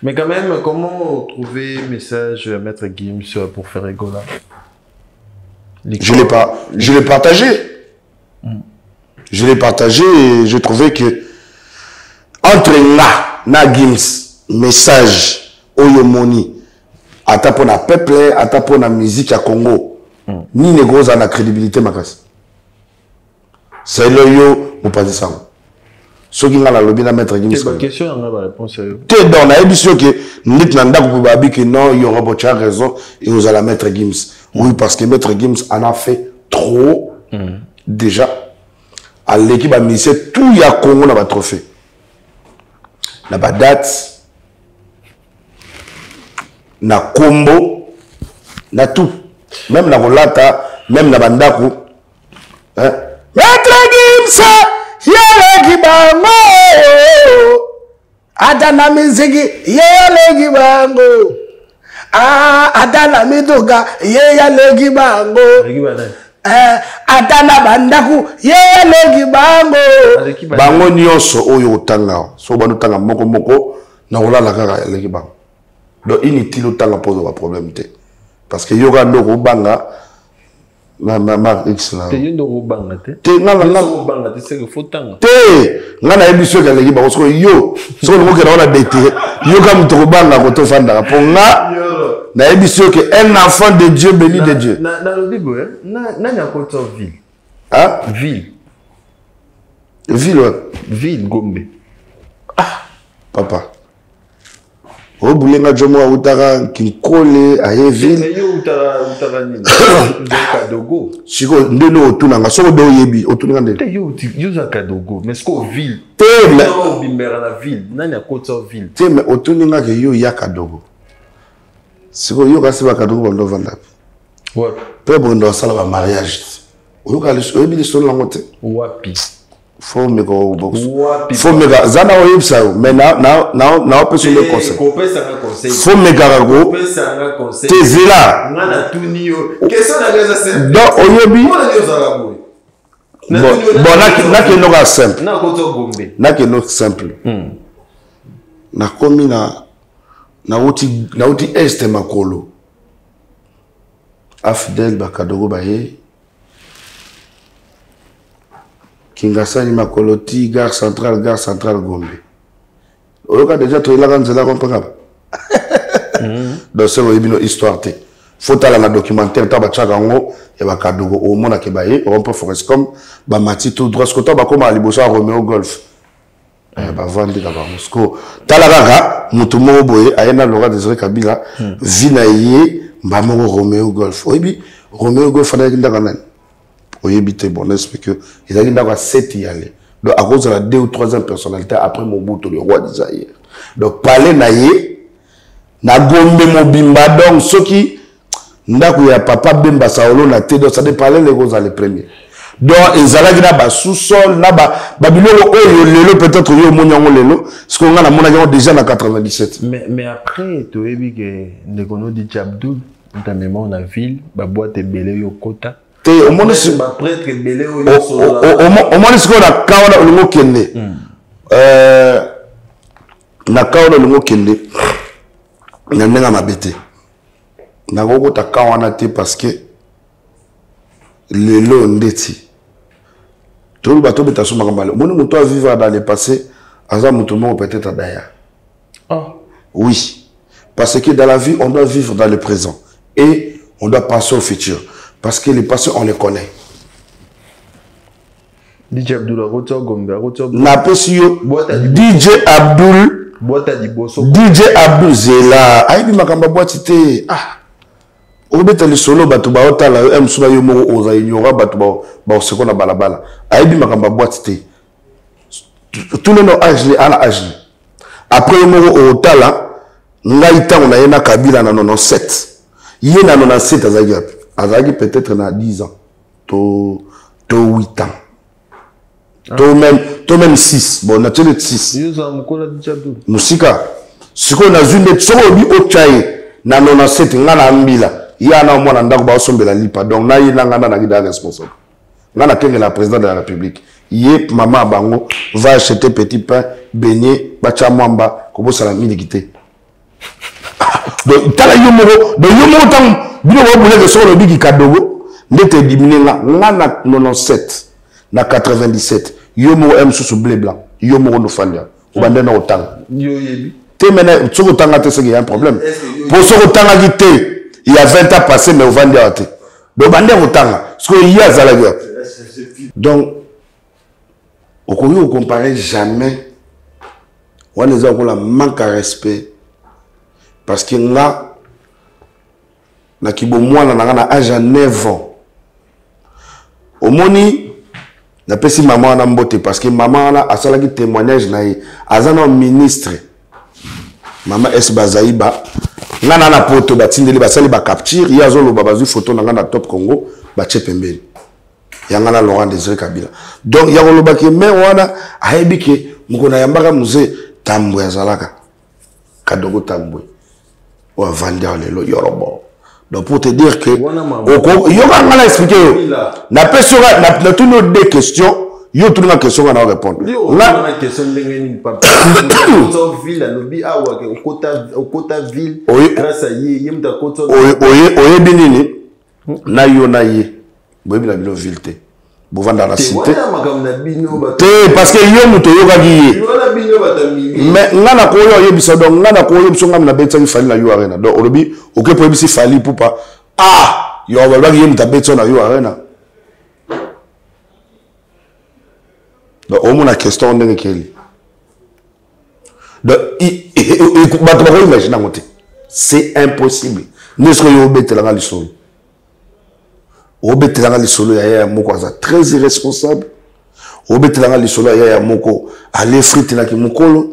[SPEAKER 1] Mais quand même, comment trouver message à maître Gims pour faire Egola?
[SPEAKER 2] Je l'ai partagé. Je l'ai partagé et j'ai trouvé que entre na Gims, message, Oyomoni, ata pour na peuple, ata pour na musique à Congo, ni négoce à la crédibilité, ma casse. C'est le yo, vous pas de ça. Ce qui a la lobby na maître Gims.
[SPEAKER 1] C'est ma question, on a la réponse.
[SPEAKER 2] Tu es dans la émission que nous dit que non, il y aura beaucoup de raison et vous allez la maître Gims. Oui, parce que maître Gims en a fait trop déjà. À l'équipe a mis tout, il y a Congo dans le trophée. Na ba date, na combo, na tout. Même na volata, même na bandaku. Hein? Maître Gims, yele kibango. Adana mizigi, yele kibango. Ah, adana midoga, yele kibango. Adana bandaku yele gibango bango nyonso oyo otanga so bano tanga moko na olala kaka yele gibango donc inutile otanga pose ba problème te parce que yoga ndoko banga na x la
[SPEAKER 1] te ndoko banga
[SPEAKER 2] te ngala
[SPEAKER 1] banga te c'est que faut tanga
[SPEAKER 2] te ngana ebiso ka yele gibango so yo so ngo ke na ona dete yo ka mutoko banga ko to fanda po nga na émission que un enfant de Dieu béni de Dieu.
[SPEAKER 1] Dans le Bible, n'a pas ville.
[SPEAKER 2] Hein?
[SPEAKER 1] Ville.
[SPEAKER 2] Ville, ouais.
[SPEAKER 1] Ville, Gombe.
[SPEAKER 2] Ah, papa. Au boulot, je suis utara kinkole aye ville.
[SPEAKER 1] Mais yo utara ni. Kadogo.
[SPEAKER 2] Siko ndeno otunanga so do yebi otunanga ndeno.
[SPEAKER 1] Te yo za Kadogo, mais sko ville.
[SPEAKER 2] Te mais
[SPEAKER 1] o bimbera la ville, n'a pas ville.
[SPEAKER 2] Te mais otunanga ke yo ya Kadogo. Siko yo kasi ba Kadogo bondo vanda.
[SPEAKER 1] Ouais.
[SPEAKER 2] Pe bondo sala ba mariage. Yo ka le so ebi le so lango te.
[SPEAKER 1] Wapi.
[SPEAKER 2] Faut me go box.
[SPEAKER 1] Wapi.
[SPEAKER 2] Faut me ga zana o yebsa mais na peut se le conseil. Faut me garago. Te zela.
[SPEAKER 1] Ngana tuni yo. Question na gaza simple.
[SPEAKER 2] Donc oyebi. Bon na ke no ga simple.
[SPEAKER 1] Na ko to Gombe.
[SPEAKER 2] Na ke no simple. Na komi na uti este makolo. Afidel Bakadogo baye. Kingasani makolo ti gare centrale Gombe. Oyoka déjà to ilaka nzela comprendre. Donc c'est une histoire te. Faut aller dans le documentaire ta ba tchaka ngo e Bakadogo au mona ke baye on peut faire comme ba mati tout droit ce que ba comme alibosa Romeo Golf. Ba vandi ka ba Moscou. Talaka mutu mo boye ayena Laurent Désiré Kabila vina yé ba mo Romeo Golf. Oyebi Romeo Golf na ndaka nani. Oyebi te bon explique que il a dit ndaka 7 y aller. Donc à cause de la 2 ou 3e personnalité après Mobutu le roi du Zaïre. Donc parler na yé na Gombe mobimba donc ceux qui ndaku ya papa Bemba Saolo na te donc ça de parler les gros les premiers. Donc ezalaki na ba sous-sol na ba biloko oyo lelo peut-être yo monyango lelo ce qu'on a na monaki déjà na 97.
[SPEAKER 1] Mais après to ebi que ndekono di Abdul ta mémoire na ville ba boîte belé yo kota
[SPEAKER 2] te au monde si
[SPEAKER 1] ba prêtre belé yo
[SPEAKER 2] au monde si ko na kawana longo kende na kawana longo kende na ndenga mabete na goko ta kawana te parce que lelo ndeti tout le bateau beta suma kambale mon moto a vivre dans le passé azam moto mo peut-être d'ailleurs. Oui, parce que dans la vie on doit vivre dans le présent et on doit penser au futur parce que les passés on les connaît.
[SPEAKER 1] DJ Abdul
[SPEAKER 2] na pesi yo DJ Abdul DJ Abdul Zela aibi makamba boîte te obeta le solo bato ba otala yo msuba yo moko oza ignora bato ba oseko na balabala aibi makamba boîte te tout le nom âge ala âge après yo moko otala ngai tango na yena Kabila na 97 yé na 97 azaki peut-être na 10 ans to 8 ans to même 6 bon na tele 6 musika siko na zunde tsoko bi ochaye na 97 ngana mbila ya na mwana ndako ba osombela lipa donc na yina ngana na gida responsable ngana kenge la président de la République yé maman bango va acheter petit pain beignet bacha mwamba ko bosala milikité donc tala yomoro donc yomoro tam bino ba bule so lo bigi kadogo ndete diminuer ngana 97 na 97 yomoro m sous blé blanc yomoro no fanya obande na otanga yoyebi te mena tsoko tanga te c'est qu'il y a un problème pour ce otanga gité il y a 20 ans passé mais au vendre ate donc bande otanga ce que il y a zala guerre donc au Congo on comparait jamais on les a la manque à respect parce que là na kibo mwana na âge à 9 ans au moni na pesi maman na mbote parce que maman na asala ki témoignage na ye azana ministre maman es bazaiba ngana na poto batindeli basali ba capture ya zolo babazu photo na ngana Top Congo ba chepembeli ya ngana Laurent Désiré Kabila donc ya koloba ke me wana ayebi ke mukona yambaka muze tambwe azalaka kadogo tambwe wa vanda lelo yorobo donc pour te dire que yoka ngana expliquer yo na pesora na tout nos deux questions yo tout na question on va répondre
[SPEAKER 1] la question ndengeni papa ville alobi awa au kota ville grâce à yemta kota
[SPEAKER 2] oye binini na yo na ye boyebi na bilo ville te bovanda la cité te parce que yo muto yoka giye mais ngana ko yo yebisa donc ngana ko yebisa ngam na betsa fali na yo arena donc olobi oke po yebisi fali pupa yo ba giye muta betsa na yo arena donc au moins la question ndenge keli donc bato ba ko imaginer ngote c'est impossible n'est-ce que yo betela nga lisolo obetelanga lisolo ya moko aza très irresponsable obetelanga lisolo ya moko ale frite na ki mukolo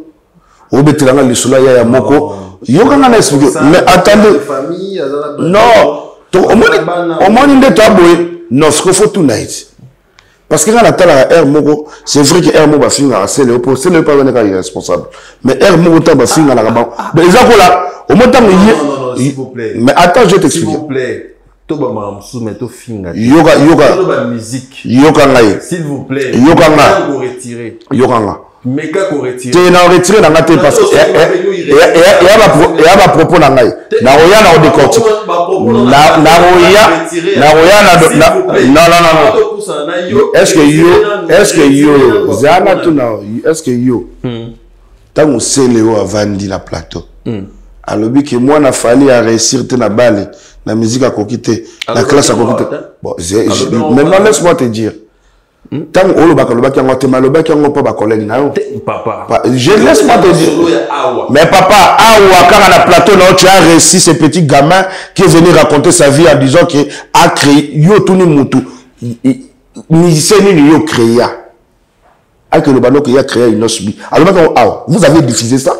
[SPEAKER 2] obetelanga lisolo ya moko yokanga na expliquer mais attendez non to omoni nde to aboye non ce qu'il faut tout night parce que quand la tala air moko c'est vrai que air moko ba finga c'est le pas venir irresponsable mais air moko ta ba finga na ba mais ezako là au moins tant
[SPEAKER 1] s'il vous plaît
[SPEAKER 2] mais attends je t'explique
[SPEAKER 1] s'il vous plaît
[SPEAKER 2] yoka
[SPEAKER 1] musique
[SPEAKER 2] yoka ngai
[SPEAKER 1] s'il vous plaît
[SPEAKER 2] yoka nga
[SPEAKER 1] retirer
[SPEAKER 2] yoka nga
[SPEAKER 1] mais ka ko retirer
[SPEAKER 2] te na retirer na ngate parce que ya ba propos na ngai na roya na décortique na roya non est-ce que yo zana tu na est-ce que yo tango seleo avandi la plateau alobi que moi na fali à réussir te na balle la musique à coquiter, la classe à coquiter. Bon, maintenant laisse-moi te dire. Tant que le bac qui a mal, le bac qui a pas collègue. Papa. Je laisse-moi te dire. Mais papa, quand on a plateau, tu as réussi ce petit gamin qui est venu raconter sa vie en disant qu'il a créé, yo tout ni mutu, musicien ni yo créé. Avec le ballon qui a créé une osbi. Alors vous avez diffusé ça?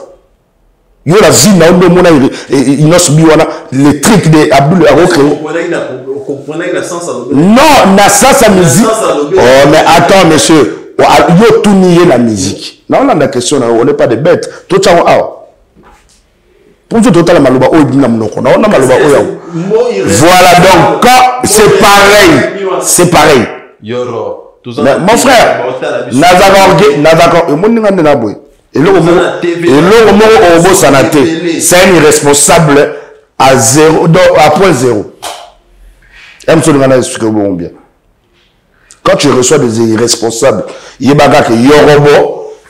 [SPEAKER 2] Yo la vie na ndo mona inosbi wana les trucs de Abdul Arokre.
[SPEAKER 1] Vous comprenez la sens à
[SPEAKER 2] non, na sa musique. Oh mais attends monsieur, yo tout nier la musique. Non on a la question on n'est pas des bêtes. Tout ça pour tout total maloba o dina mnoko. Non on a maloba o. Voilà donc quand c'est pareil.
[SPEAKER 1] Yoro.
[SPEAKER 2] Mon frère, Nazakor, mon ninga na boy. Et là, c'est un irresponsable à 0, à point 0. Quand tu reçois des irresponsables, il y a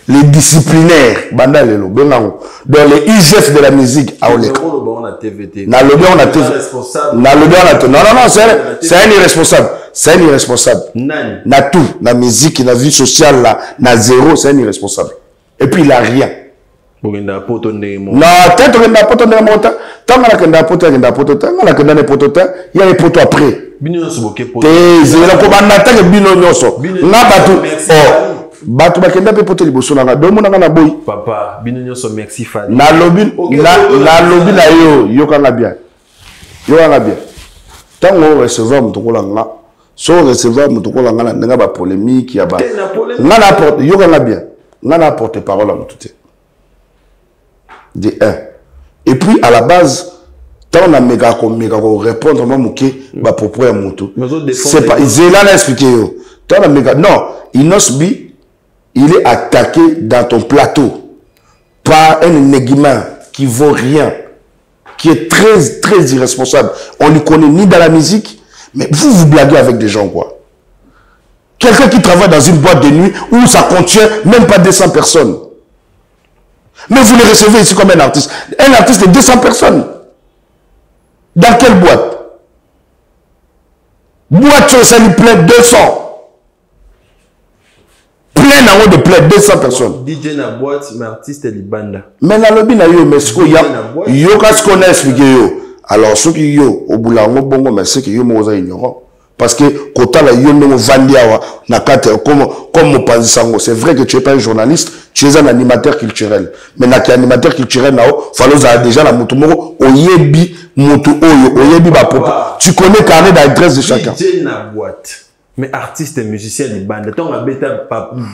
[SPEAKER 2] les disciplinaires, dans les IGF de la musique, non, c'est un irresponsable. c'est un irresponsable. Na tout, na musique, na vie sociale, na zéro, c'est un irresponsable. Et puis il a rien. Non, peut-être qu'il n'a pas de montant. Tant qu'il n'a pas de il y a les poteaux après. Batu bakenda pe poto liboso na domo na na boy
[SPEAKER 1] papa bino nyoso merci Fadi
[SPEAKER 2] na lobi na yo kanga bien tango recevoir mutokola nga so recevoir mutokola nga na ba polémique ya ba nga na porte yo kanga bien nga na porte parole à mututé de un et puis à la base tant on a méga ko répondre mamuke ba propos ya mutu c'est pas Zéla l'a expliqué yo tant on a méga non Inosbi il est attaqué dans ton plateau par un négiment qui vaut rien, qui est très, très irresponsable. On ne le connaît ni dans la musique, mais vous blaguez avec des gens, quoi. Quelqu'un qui travaille dans une boîte de nuit où ça contient même pas 200 personnes. Mais vous le recevez ici comme un artiste. Un artiste de 200 personnes. Dans quelle boîte? Boîte, ça lui plaît 200. Plein de plein 200 personnes.
[SPEAKER 1] DJ na boîte, mais artiste est libanda.
[SPEAKER 2] Mais na lobby na yo, mais ce qu'il y a, yo qu'est-ce qu'on a expliqué yo. Alors ceux qui yo au bout là, bongo, mais c'est que yo moza ignorant. Parce que quand la yo no vandiawa na kate comme mon panzi sango, c'est vrai que tu es pas un journaliste, tu es un animateur culturel. Mais na ki animateur culturel na o, fallo za déjà la mutu moko oyebi mutu oyo, oyebi ba propos. Tu connais carnet d'adresse de chacun.
[SPEAKER 1] DJ na boîte. Mais artiste et musicien de bande, ton abeta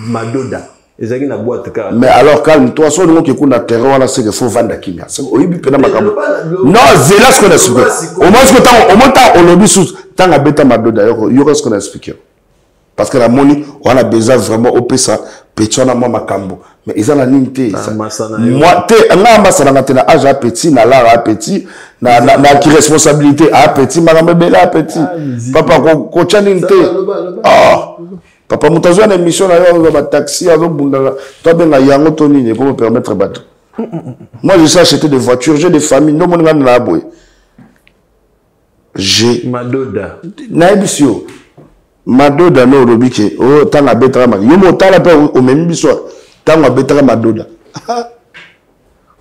[SPEAKER 1] Madoda, et ça qui na boîte car.
[SPEAKER 2] Mais alors calme-toi, soit le monde qui écoute la terreur là, c'est qu'il faut vendre kimia. Non, Zéla ce qu'on a expliqué. Au moins ce que au moins on lobby sous tant abeta Madoda, il y aura ce qu'on a expliqué. Parce que la monnaie, on a besoin vraiment au pesa, petit na moi makambo. Mais ils ont la limité. Moi, t'es un ambassadeur na tena âge à petit, na l'art à petit, na qui responsabilité à petit, madame bella à petit. Papa ko chaninte. Ah. Papa mutazo na émission na yo ba taxi azo bundala. Toi ben na yango tonini pour me permettre bateau. Moi je sais acheter des voitures, j'ai des familles, non mon nga na boy. J'ai
[SPEAKER 1] Madoda.
[SPEAKER 2] Na ebisio. Madoda no robike o tanga betra ma yo mo tala pe o memi biso tanga betra Madoda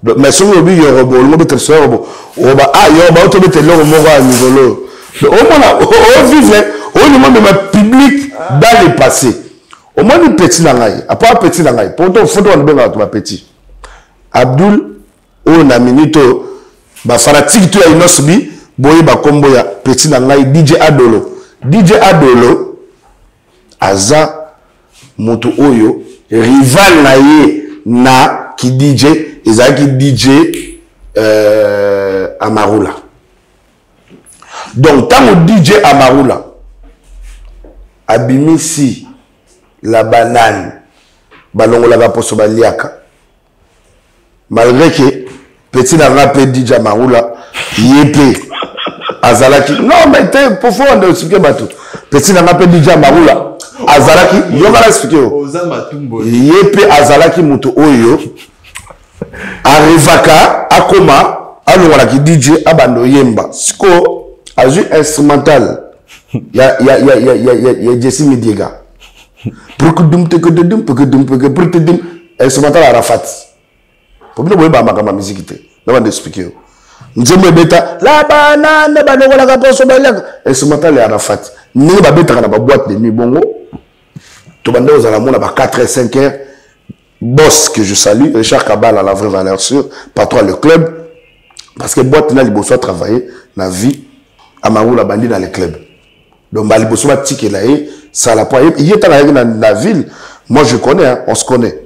[SPEAKER 2] mais so robi yo robo mo betra so robo o ba yo ba to betra lo mo wa ngolo o mona o vivre o ni mo me public dans le passé o mo ni petit na ngai a pas petit na ngai pourtant photo on benga to petit Abdul o na minito ba fanatique to ya Inosbi boye ba kombo ya petit na ngai DJ Adolo aza moto oyo rival na ye na ki DJ ezaki DJ Amarula. Donc tant DJ Amarula abimisi la banane balongola ba poso baliaka malgré que petit na rappé DJ Amarula yépé azalaki non mais t'es profond de expliquer bateau petit na rappé DJ Amarula azalaki yo kala expliquer yépé azalaki moto oyo arrivaka akoma alongala ki DJ abando yemba siko azu instrumental ya Jesse Midiega instrumental Arafat pour bien boyeba makama musique te na bande expliquer nzembe beta la banane balongola ka poso balaka instrumental ya Arafat ni ba beta na ba boîte de nuit bongo to bande ozala mona ba 4 et 5 heures boss que je salue Richard Kabal à la vraie valeur sûre patron le club parce que boîte na liboso travailler na vie Amarula bandi dans les clubs donc ba liboso ba tikela ça la point il est dans la ville moi je connais hein, on se connaît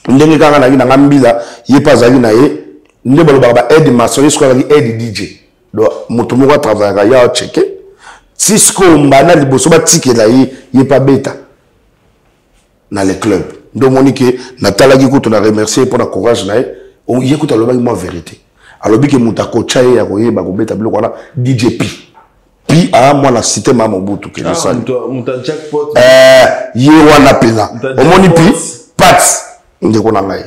[SPEAKER 2] ndenge kanga na nga mbila il pas zali na ye ndebalo ba aide maçon ce qu'on aide DJ donc moto moko travailler ya checker Cisco mbana liboso ba tikela il pas bêta dans les clubs donc monique natala ki kuto na remercier pour la courage na on y écoute aloba moi vérité alobi ke mutako chaye ya koyeba ko beta biloko na DJ Pi a moi la cité Mamobutu que je salue
[SPEAKER 1] muta jackpot
[SPEAKER 2] ye wana pena omoni Pi pat ndeko na ngai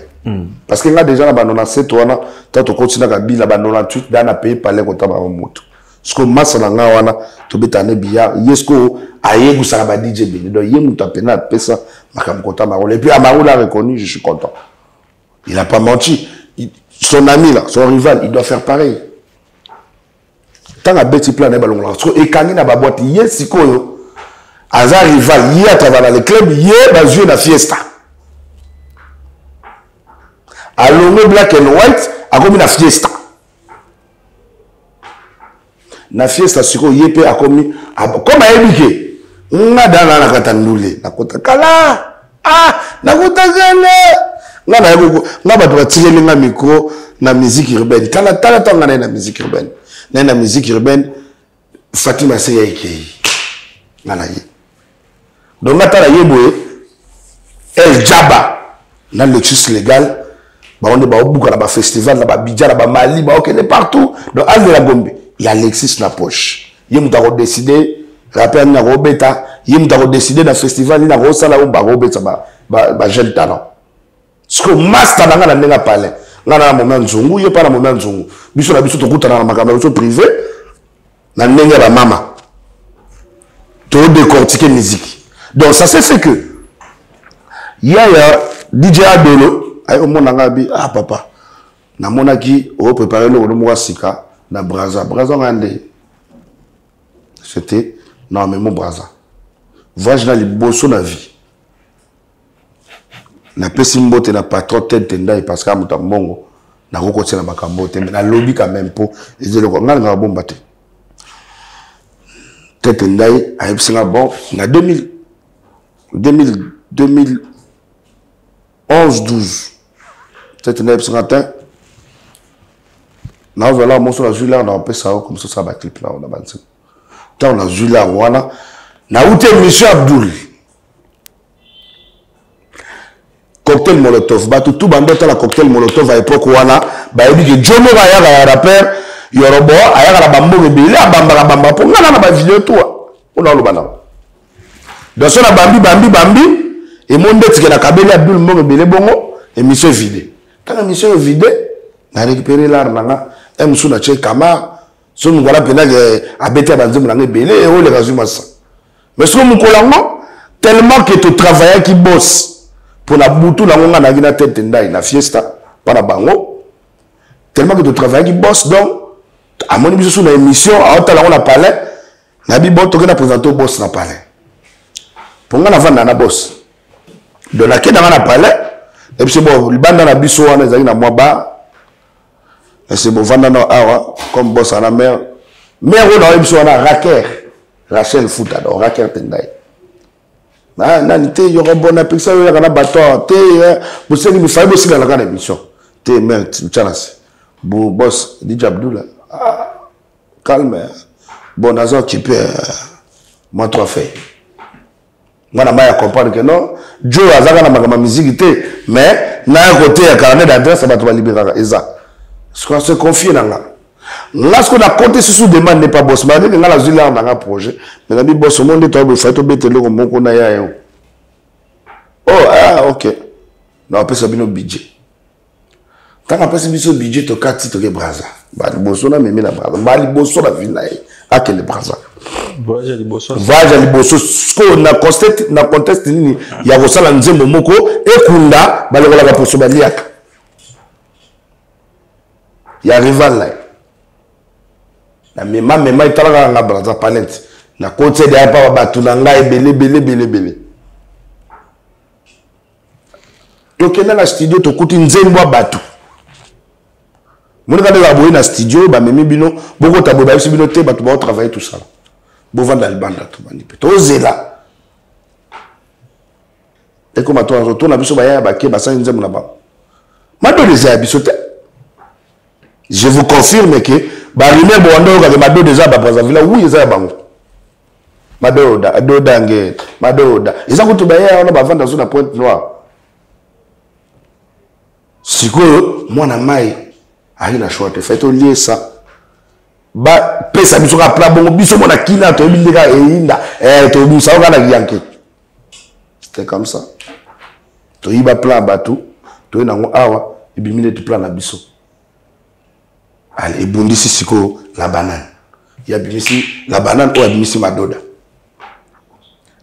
[SPEAKER 2] parce que là déjà na banona 7 wana tato continue ka bila banona 8 dans na pays palais ko taba moto Ce que massa nanga wana to betane biya yesko aye kusala ba DJ bini donc ye muta pena pesa makam kota marole et puis Amaru l'a reconnu, je suis content. Il a pas menti. Son ami là, son rival, il doit faire pareil. Tant à beti plan balon là, so e kangi na ba boîte ye sikoyo aza rival ye à travers le club ye ba jouer na fiesta. Alongo black and white a comme na fiesta. Na fiesta siko yepe a comme comme a éduqué nga dana na katandule na kota kala na kota kala nga ba doit tirer le micro na musique urbaine kala tala tanga na musique urbaine na musique urbaine Fatima Seya Ikei ngana ye donc ngata la yeboye El Jaba na Lexus légal ba on ba obuka na ba festival na ba Bidja na ba Mali ba okene partout donc al de la Gombe il y a Alexis na poche yé muta ko décider rappel na robeta yé muta ko décider na festival na ko sala ba robeta ba jeune talent ce que master na ngana ndenga pale ngana na moment nzungu yé pas na moment nzungu biso na biso to kutana na makambo biso privé na ndenga ba mama to décortiquer musique donc ça c'est fait que ya DJ Adolo ay omona ngabi papa na monaki o préparer le mo sika na Braza ngande c'était non mais mon Braza voyage na liboso na vie na pesi mbote na patron tête ndai parce que amuta mbongo na kokoti na makambo te na lobby quand même po ezelo ko nganga bomba te tête ndai ayebsinga bon na 2011 12 tête ndai ayebsinga te na voilà mon sur la Julia on appelle ça comme ça va clip là on a balancé tant on a Julia wana na outé monsieur Abdul cocktail molotov ba tout bando la cocktail molotov à époque wana ba yebi que Jomo ba ya rapper yorobo aya la bambo bele bamba po ngana na ba vidéo toi on a le bana donc ça na bambi et monde tike na kabeli Abdul mo bele bongo et monsieur vide quand monsieur vide na récupérer l'art nanga msuna che kama so ngala pena ke abeti abanzemu na ngebele e o le kazuma ça mais so mukolango tellement que tu travailles qui bosse pour la boutou na ngonga na gina tête ndai na fiesta para bango tellement que tu travailles qui bosse donc à mon biso sur la émission à otala on a parlé na bibo to na présenter boss na parlé pour nga na vanda na boss de la ke na parlé et puis c'est bon libanda na biso wana ezali na mwa ba et c'est bon vanda na awa comme boss à la mère on a biso wana Raker Rachel Fouta do Raker tendai na nité yoro bona pixel yo kana bato te boseli mi fa bosila la kana émission te mère tchanasi bon boss DJ Abdullah calme bon nazo qui peut moi toi fait mwana maya comprendre que non Joe azaka na makama musique te mais na côté ya carnet d'adresse bato ba libérer eza ce qu'on se confie nanga lorsqu'on a compté sur demande n'est pas boss mais nga la zula na projet mais na bi boss au monde to be fait to betelo ko moko na ya yo ok non peut sabino budget tant après ce budget to 4 titres que Braza ba liboso na memi na Braza ba liboso na vina a que le Braza voyage liboso ce na contexte nini ya kosala nzembo moko ekunda ba lekola ka poso ba liaka ya rival là na mema italaka nga Braza palette na côté de pa batu na ngai belé tokenda na studio tokuti nzembo batu mona kana la boye na studio ba memi bino boko tabo ba bino te batu ba travailler tout ça bo vanda albanda to bandi pe to zela et comme toi on a biso ba ya ba ke ba sa nzembo na ba mado déjà biso te je vous confirme que barime bondo ka mado déjà ba Brazzaville oui eza bango madoda nge madoda eza kutu ba ya ona ba vanda zo na Pointe Noire sikoyo mwana mai aina choix te fait lier ça ba pesa biso ka pla bongo biso mona kina to bindeka einda to busa ka na yanke c'était comme ça to iba plan batu to na ngo awa ibimile tu plan na biso allez bondisi siko la banane il y a bimisi la banane ou abimisi madoda.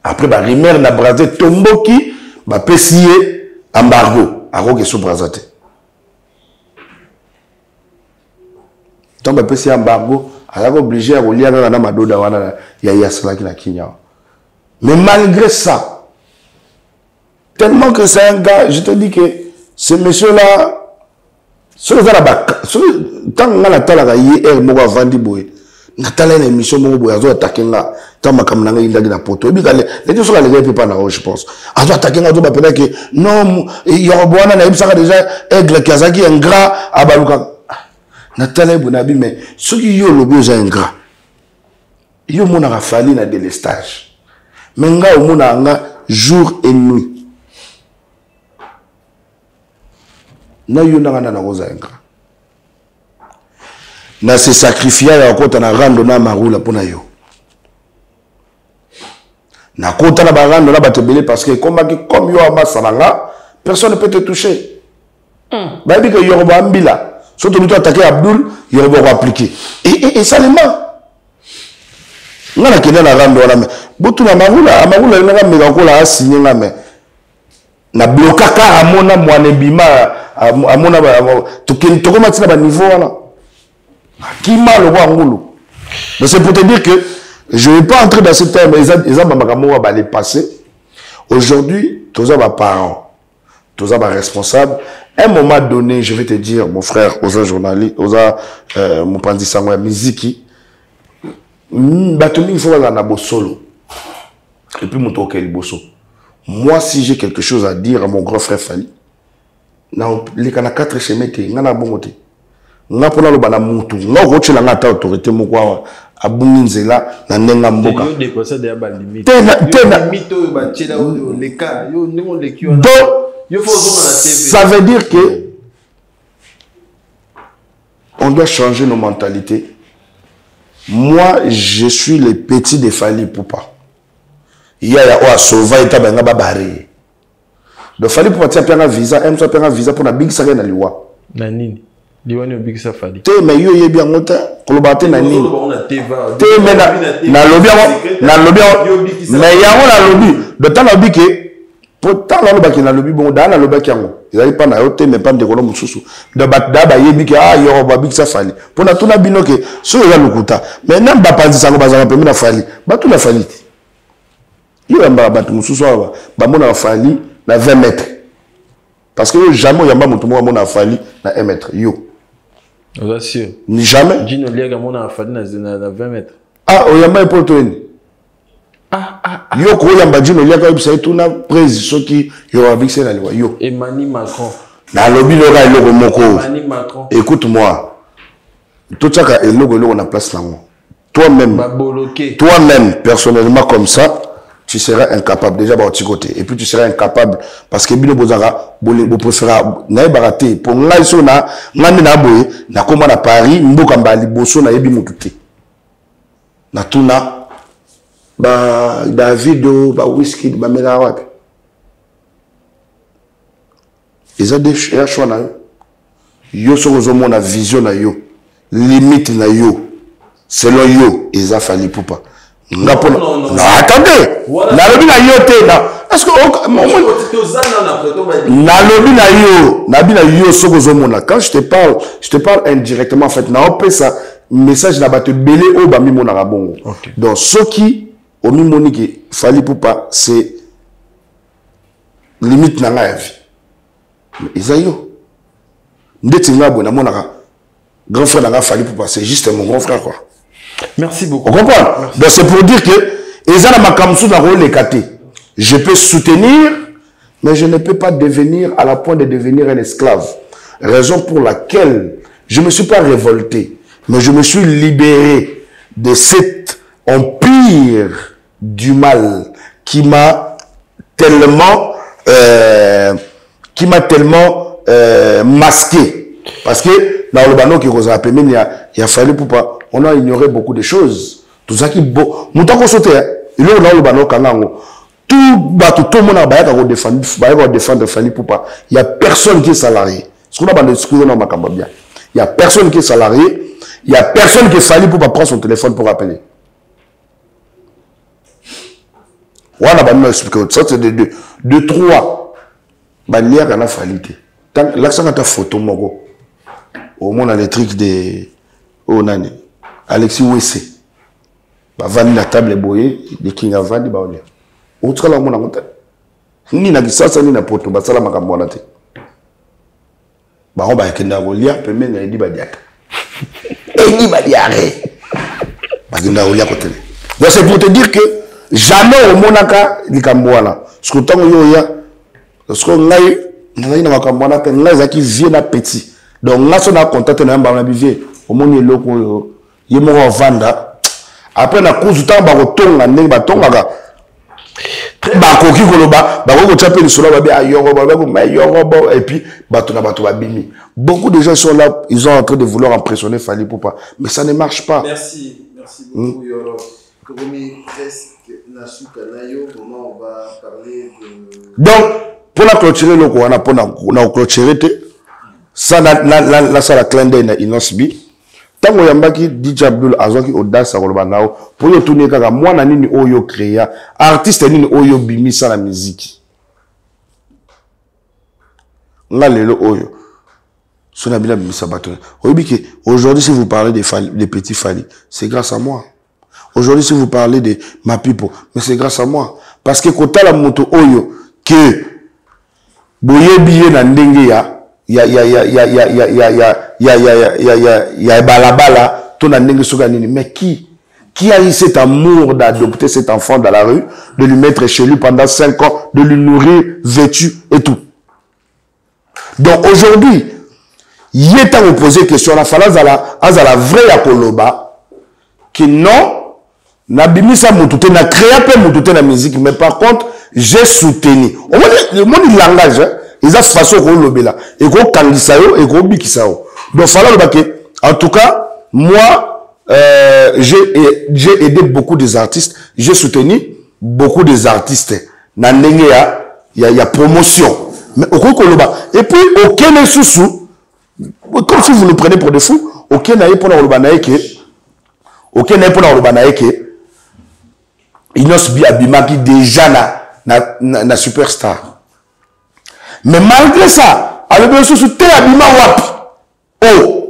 [SPEAKER 2] Après ba rimer na brasé tomboki ba pesier embargo a roke sous brasate. Tant ba pesier embargo a obligé à relier na madoda wana ya yasla ki na Kenya. Mais malgré ça, tellement que c'est un gars, je te dis que ce monsieur-là, tant que la tala hier moko avandi boy, natala une émission moko boy azo attaquer nga, tant makamna nga indagi na poto. Ebi kale, les deux sont les gars pas na je pense. Azo attaquer nga azo ba pena que non, Yorobwana na ibsaka déjà aigle kazaki ingrat abaluka. Natala bonabi mais ceux qui yo lobi aux ingrat. Yo mona ka fali na délestage. Mais nga au mona nga jour et nuit. Na yo na na roza enka na se sacrifier ya kota na rando na marula pona yo na kota na barando na batebele parce que comme yo amasalanga personne ne peut te toucher ba bi que Yoruba mbila surtout lui attaquer Abdul Yoruba va appliquer et seulement ngana kena na rando na me butu na marula na me ko la signer na me na blokaka amona mwane bima amona tokoma tina ba niveau wana kima le roi ngulu. Mais c'est pour te dire que je ne vais pas entrer dans ce terme ils ont makamoko ba les passer. Aujourd'hui tous les parents tous les responsables à un moment donné je vais te dire mon frère aux journalistes aux mon pandi sango ya muziki batumi il faut la na bosolo et puis moto okeli boso. Moi, si j'ai quelque chose à dire à mon grand frère Fali, les canaux 4 chemins, on a bon côté. On a pour le bana moutou, on a reçu la ngata autorité moukoua à Bunginzela, na nenga mboka. Ça veut dire que on doit changer nos mentalités. Moi, je suis le petit de Fali Poupa. Il y a un sauvage et un barré. Donc, il fallait pour faire un visa, un visa pour la big saga na liwa.
[SPEAKER 1] Nanini. Liwa ni big safari.
[SPEAKER 2] Te mais yo bien monté. Kolobate nanini. Te mais na lobby mais il y a un lobby. De temps lobby que pourtant la lobby na lobby bon dans la lobby qui ango. Ils n'arrivent pas na yote mais pas de kolom mususu. De batda ba yebi que Yoruba big safari. Pour na tout na bino que so ya lokuta. Mais même ba panzi sango bazanga pemi na fali. Ba tout na fali. Il y a un bateau sous soi, il fali na 20 mètres. Parce que jamais il y a un bateau qui a fali na 1 mètre. Yo.
[SPEAKER 1] Bien sûr.
[SPEAKER 2] Jamais.
[SPEAKER 1] Dino lié a fali na 20 mètres.
[SPEAKER 2] Ah, il y a un bateau Yo ko yamba dino lié ka bisa tout na prise ce qui yo avec c'est la loi. Yo.
[SPEAKER 1] Emmanuel Macron.
[SPEAKER 2] Na lobby le ra le moko.
[SPEAKER 1] Emmanuel Macron.
[SPEAKER 2] Écoute-moi. Tout ça ka le logo na place là. Toi-même. Toi-même personnellement comme ça. Tu seras incapable déjà de côté et puis tu seras incapable parce que bino bozara bo préféra na baraté pour ngai so na ngami na boye na koma na Paris mboka mbali boso na yebi mututé na tuna ba Davido ba whisky ba mela wapi eza des choix na yo so zo mona vision na yo limite na yo selon yo eza Fali Poupa. Non, attendez. La lobby na yo te na. Est-ce que la lobby na yo sokozo mona. Quand je te parle indirectement en fait. Na opé ça message na batte belé o ba mi mona rabongo. Donc ce qui au mi monique Fali Poupa c'est limite na nga vie. Mais isayo. Ndeti ngabo na mona grand frère na Fali Poupa c'est juste mon grand frère quoi.
[SPEAKER 1] Merci beaucoup.
[SPEAKER 2] On comprend. Donc c'est pour dire que je peux soutenir, mais je ne peux pas devenir à la point de devenir un esclave. Raison pour laquelle je ne me suis pas révolté, mais je me suis libéré de cet empire du mal qui m'a tellement masqué. Parce que dans le banon qui vous a appelé, il a fallu pour pas. On a ignoré beaucoup de choses. Tout ça qui est beau. Nous avons sauté. Il y a le banon kanango. Tout le monde a défendre Fali Poupa. Il n'y a personne qui est salarié. Ce qu'on a dit, il n'y a personne qui est salarié. Il n'y a personne qui est fallu pour prendre son téléphone pour appeler. Voilà, ça c'est de 3. Bannière en a fallu. Là, ça ta photo, mogo. Au moins, on a les trucs de. Oh, nani. Alexis Wessé. Vandi la table boye, de King a vandi baolia. Où tu as la mona montagne? Ni na gisasa ni na poto, basala makamwana te. On va kenda rolia, pemé na edi badiaka. Et ni badiare. Bagenda rolia côté. Donc c'est pour te dire que jamais au monaka likambwana. Ce que tant yo ya, parce que ngai na makamwana te, ngai zaki vie na petit. Donc là on a contacté na mbana bivier. Au moni loko yemo vanda. Après na cause du temps ba kotonga ndenge batongaka. Bakoki koloba bako tchaper le solo ba yorobo et puis bato na bato babimi. Beaucoup de gens sont là, ils sont en train de vouloir impressionner Fally Ipupa, mais ça ne marche pas.
[SPEAKER 1] Merci beaucoup Yoro. Komi presque na sukanayo, comment on va parler de.
[SPEAKER 2] Donc pour la clôturer le ko na pour clôturer ça la sala clin d'œil na Inosbi. Tango yambaki DJ Abdul azwaki audace akoloba nao pour yo tourner kaka mwana nini oyo créa artiste nini oyo bimisa la musique nga lelo oyo sona bila bimisa bato oyebiki aujourd'hui si vous parlez des petits Fally c'est grâce à moi. Aujourd'hui si vous parlez de ma people mais c'est grâce à moi parce que kotala moto oyo que boyebi na ndenge ya balabala ton ndenge soka nini mais qui a eu cet amour d'adopter cet enfant dans la rue de lui mettre chez lui pendant 5 ans de lui nourrir vêtu et tout. Donc aujourd'hui il est à me poser question la phrase à la vraie ya koloba que non na bimisa mutute na créa pe mutute na musique mais par contre j'ai soutenu au moins le monde langage hein? Ils ont façon qu'on le là et qu'on kangisayo et qu'on bikisao. Donc fallait le baquet. En tout cas, moi j'ai aidé beaucoup des artistes, j'ai soutenu beaucoup des artistes. Nandenge ya promotion. Mais au Koloba et puis aucun sous comme si vous nous prenez pour des fous, aucun n'a pour le banaïke. Aucun n'a pour le banaïke. Inosbi Abimaki déjà na superstar. Mais malgré ça, avec le sous te abima wapi. Oh.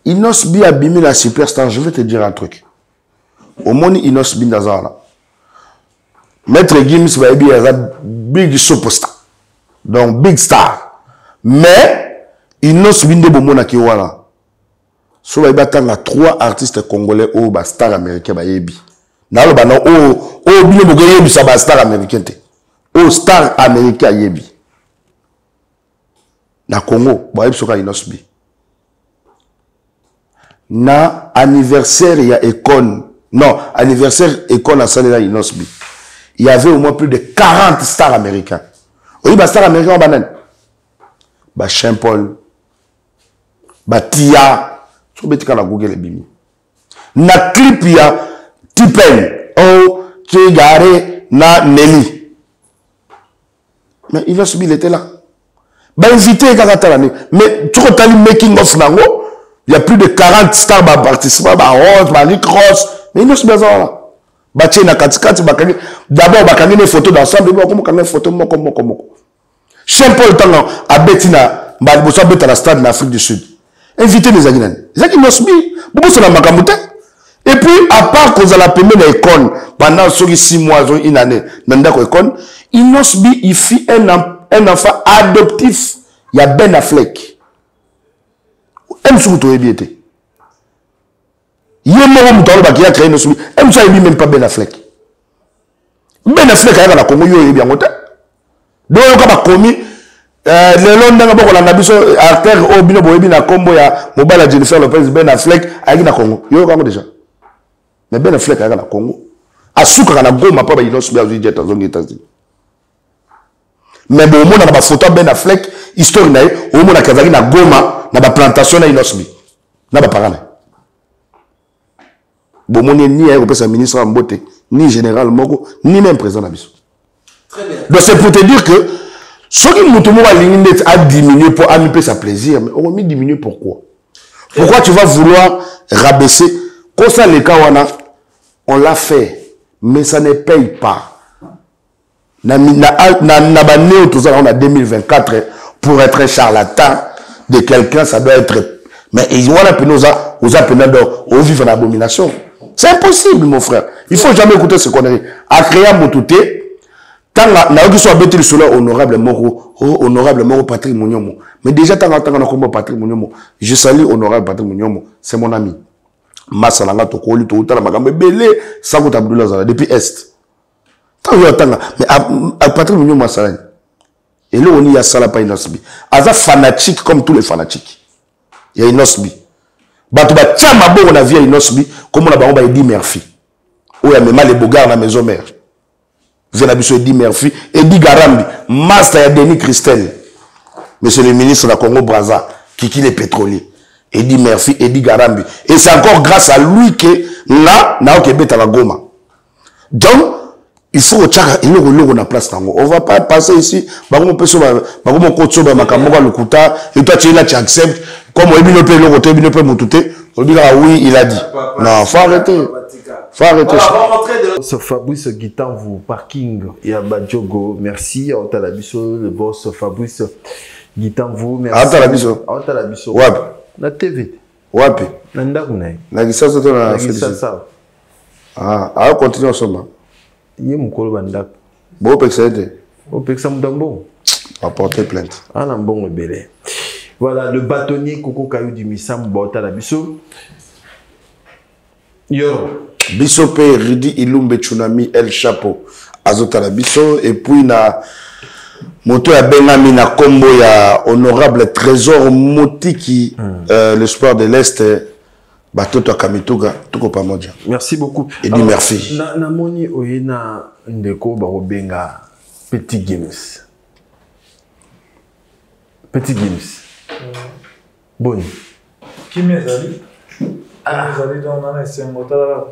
[SPEAKER 2] Inosbi abimi la superstar, je vais te dire un truc. Au monde Inosbi Ndazala. Maître Gims va être big superstar. Donc big star. Mais Inosbi Ndebomona kiwala. So va être 3 artistes congolais ou ba star américain ba yebi. Na lo ba no o bino bo yebi sa ba star américain te. Au star américain yebi. Na Congo, boyeb soka Inosbi. Na anniversaire ya Econ. Non, anniversaire Econ à Salela Inosbi. Il y avait au moins plus de 40 stars américains. Oui, bah stars américains banan. Bah Saint Paul. Bah Tia. Tu peux mettre Google bimi. Na clip ya Tipen. Oh, Kegare na Nelly. Mais Inosbi il était là. Bah invité mais tu as le making of nango, il y a plus de 40 stars bah participants bah Rose, bah Rick Ross, mais Inosbi là. Bah tiens na katikati bah d'abord bah kangé des photos d'ensemble, bah comment kangé photo moko. Saint Paul tango a betina bah bossa beta la stade d'Afrique du Sud. Invité les aguinan. Zaki Inosbi, beaucoup c'est la makamute. Et puis à part qu'on a la payé na Econ pendant 6 mois une année, nanda ko Econ, Inosbi il fit un enfant adoptif. Il y a Ben Affleck. M. Souto Ebiete. Il y a un homme qui a créé une soubi. M. Souto même pas Ben Affleck. Ben Affleck a la Congo yo bien monté. Donc il a commis le long d'un peu la nabiso artère au bino boyebi na combo ya mobile Jennifer Lopez Ben Affleck a na Congo. Yo Congo déjà. Mais Ben Affleck a la Congo. Asuka na goma pa ba Inosbi a jet dans les États-Unis. Mais bon, on a une photo Ben Affleck, histoire na au monde a kazaki na goma na ba plantation na Inosbi. Na ba parana. Bon mon ni européen ministre en beauté, ni général moko, ni même président na biso. Très bien. Donc c'est pour te dire que ce qui nous a diminué pour amiper sa plaisir, mais on va diminuer pourquoi? Pourquoi tu vas vouloir rabaisser? Quand ça, les cas, on l'a fait, mais ça ne paye pas. On a 2024 pour être un charlatan de quelqu'un, ça doit être. Mais ils vont la peine aux vivre en abomination. C'est impossible, mon frère. Il ne faut jamais écouter ce qu'on a dit. À créer mon touté, tant que soit bêté sur honorable Moro Patrick Mouniomo. Mais déjà, tant que Patrick Mouniomo, je salue honorable Patrick Mouniomo, c'est mon ami. Massalanga Tokoli, Toutala Magambe, Belé, Sakot Abdullah Zala, depuis Est. Mais à Patrick Mouniomo Massalanga. Et là, on y a Salapa Inosbi. Aza fanatique comme tous les fanatiques. Il y a Inosbi. Batouba Tchamabo, on a vu Inosbi, comme on a dit Murphy. Où il y a même les bogards dans la maison mère. Vous avez vu Eddie Murphy, Eddie Garambi, Master Denis Christel. Monsieur le ministre de la Congo-Brazza, Kiki les pétroliers. Eddie Murphy, Eddie Garambi. Et c'est encore grâce à lui que là, on a Goma. Donc, il faut que on a place. On ne va pas passer ici. Et toi, tu es là, tu acceptes. Comme oui, il a dit. Non, faut arrêter. Faut arrêter.
[SPEAKER 1] Ce Fabrice Guitanvou, parking, il y a Badjogo, merci. Le boss Fabrice Guitanvou, merci.
[SPEAKER 2] Ouais.
[SPEAKER 1] La TV.
[SPEAKER 2] Ouais. Ah, continue ensemble.
[SPEAKER 1] Il y a mon col bandak.
[SPEAKER 2] Bon, pexede.
[SPEAKER 1] Au Pexam Dambo.
[SPEAKER 2] Va porter plainte.
[SPEAKER 1] Ah, non, bon, belé. Voilà, le bâtonnier Coco Kayou du Missam, Bota la Bisso. Yo.
[SPEAKER 2] Bisso P. Ridi Ilumbe Tsunami El Chapeau. Azota la Bisso. Et puis, na. Moto ya Benami na combo ya honorable Trésor Motiki, l'espoir de l'Est. Batoto Kamituga, tuko pamoja.
[SPEAKER 1] Merci beaucoup.
[SPEAKER 2] Et dit merci.
[SPEAKER 1] Na moni oyena ndeko barobenga Petit Games. Petit Games. Bon.
[SPEAKER 3] Qui m'est allé? Dans un SMOTA.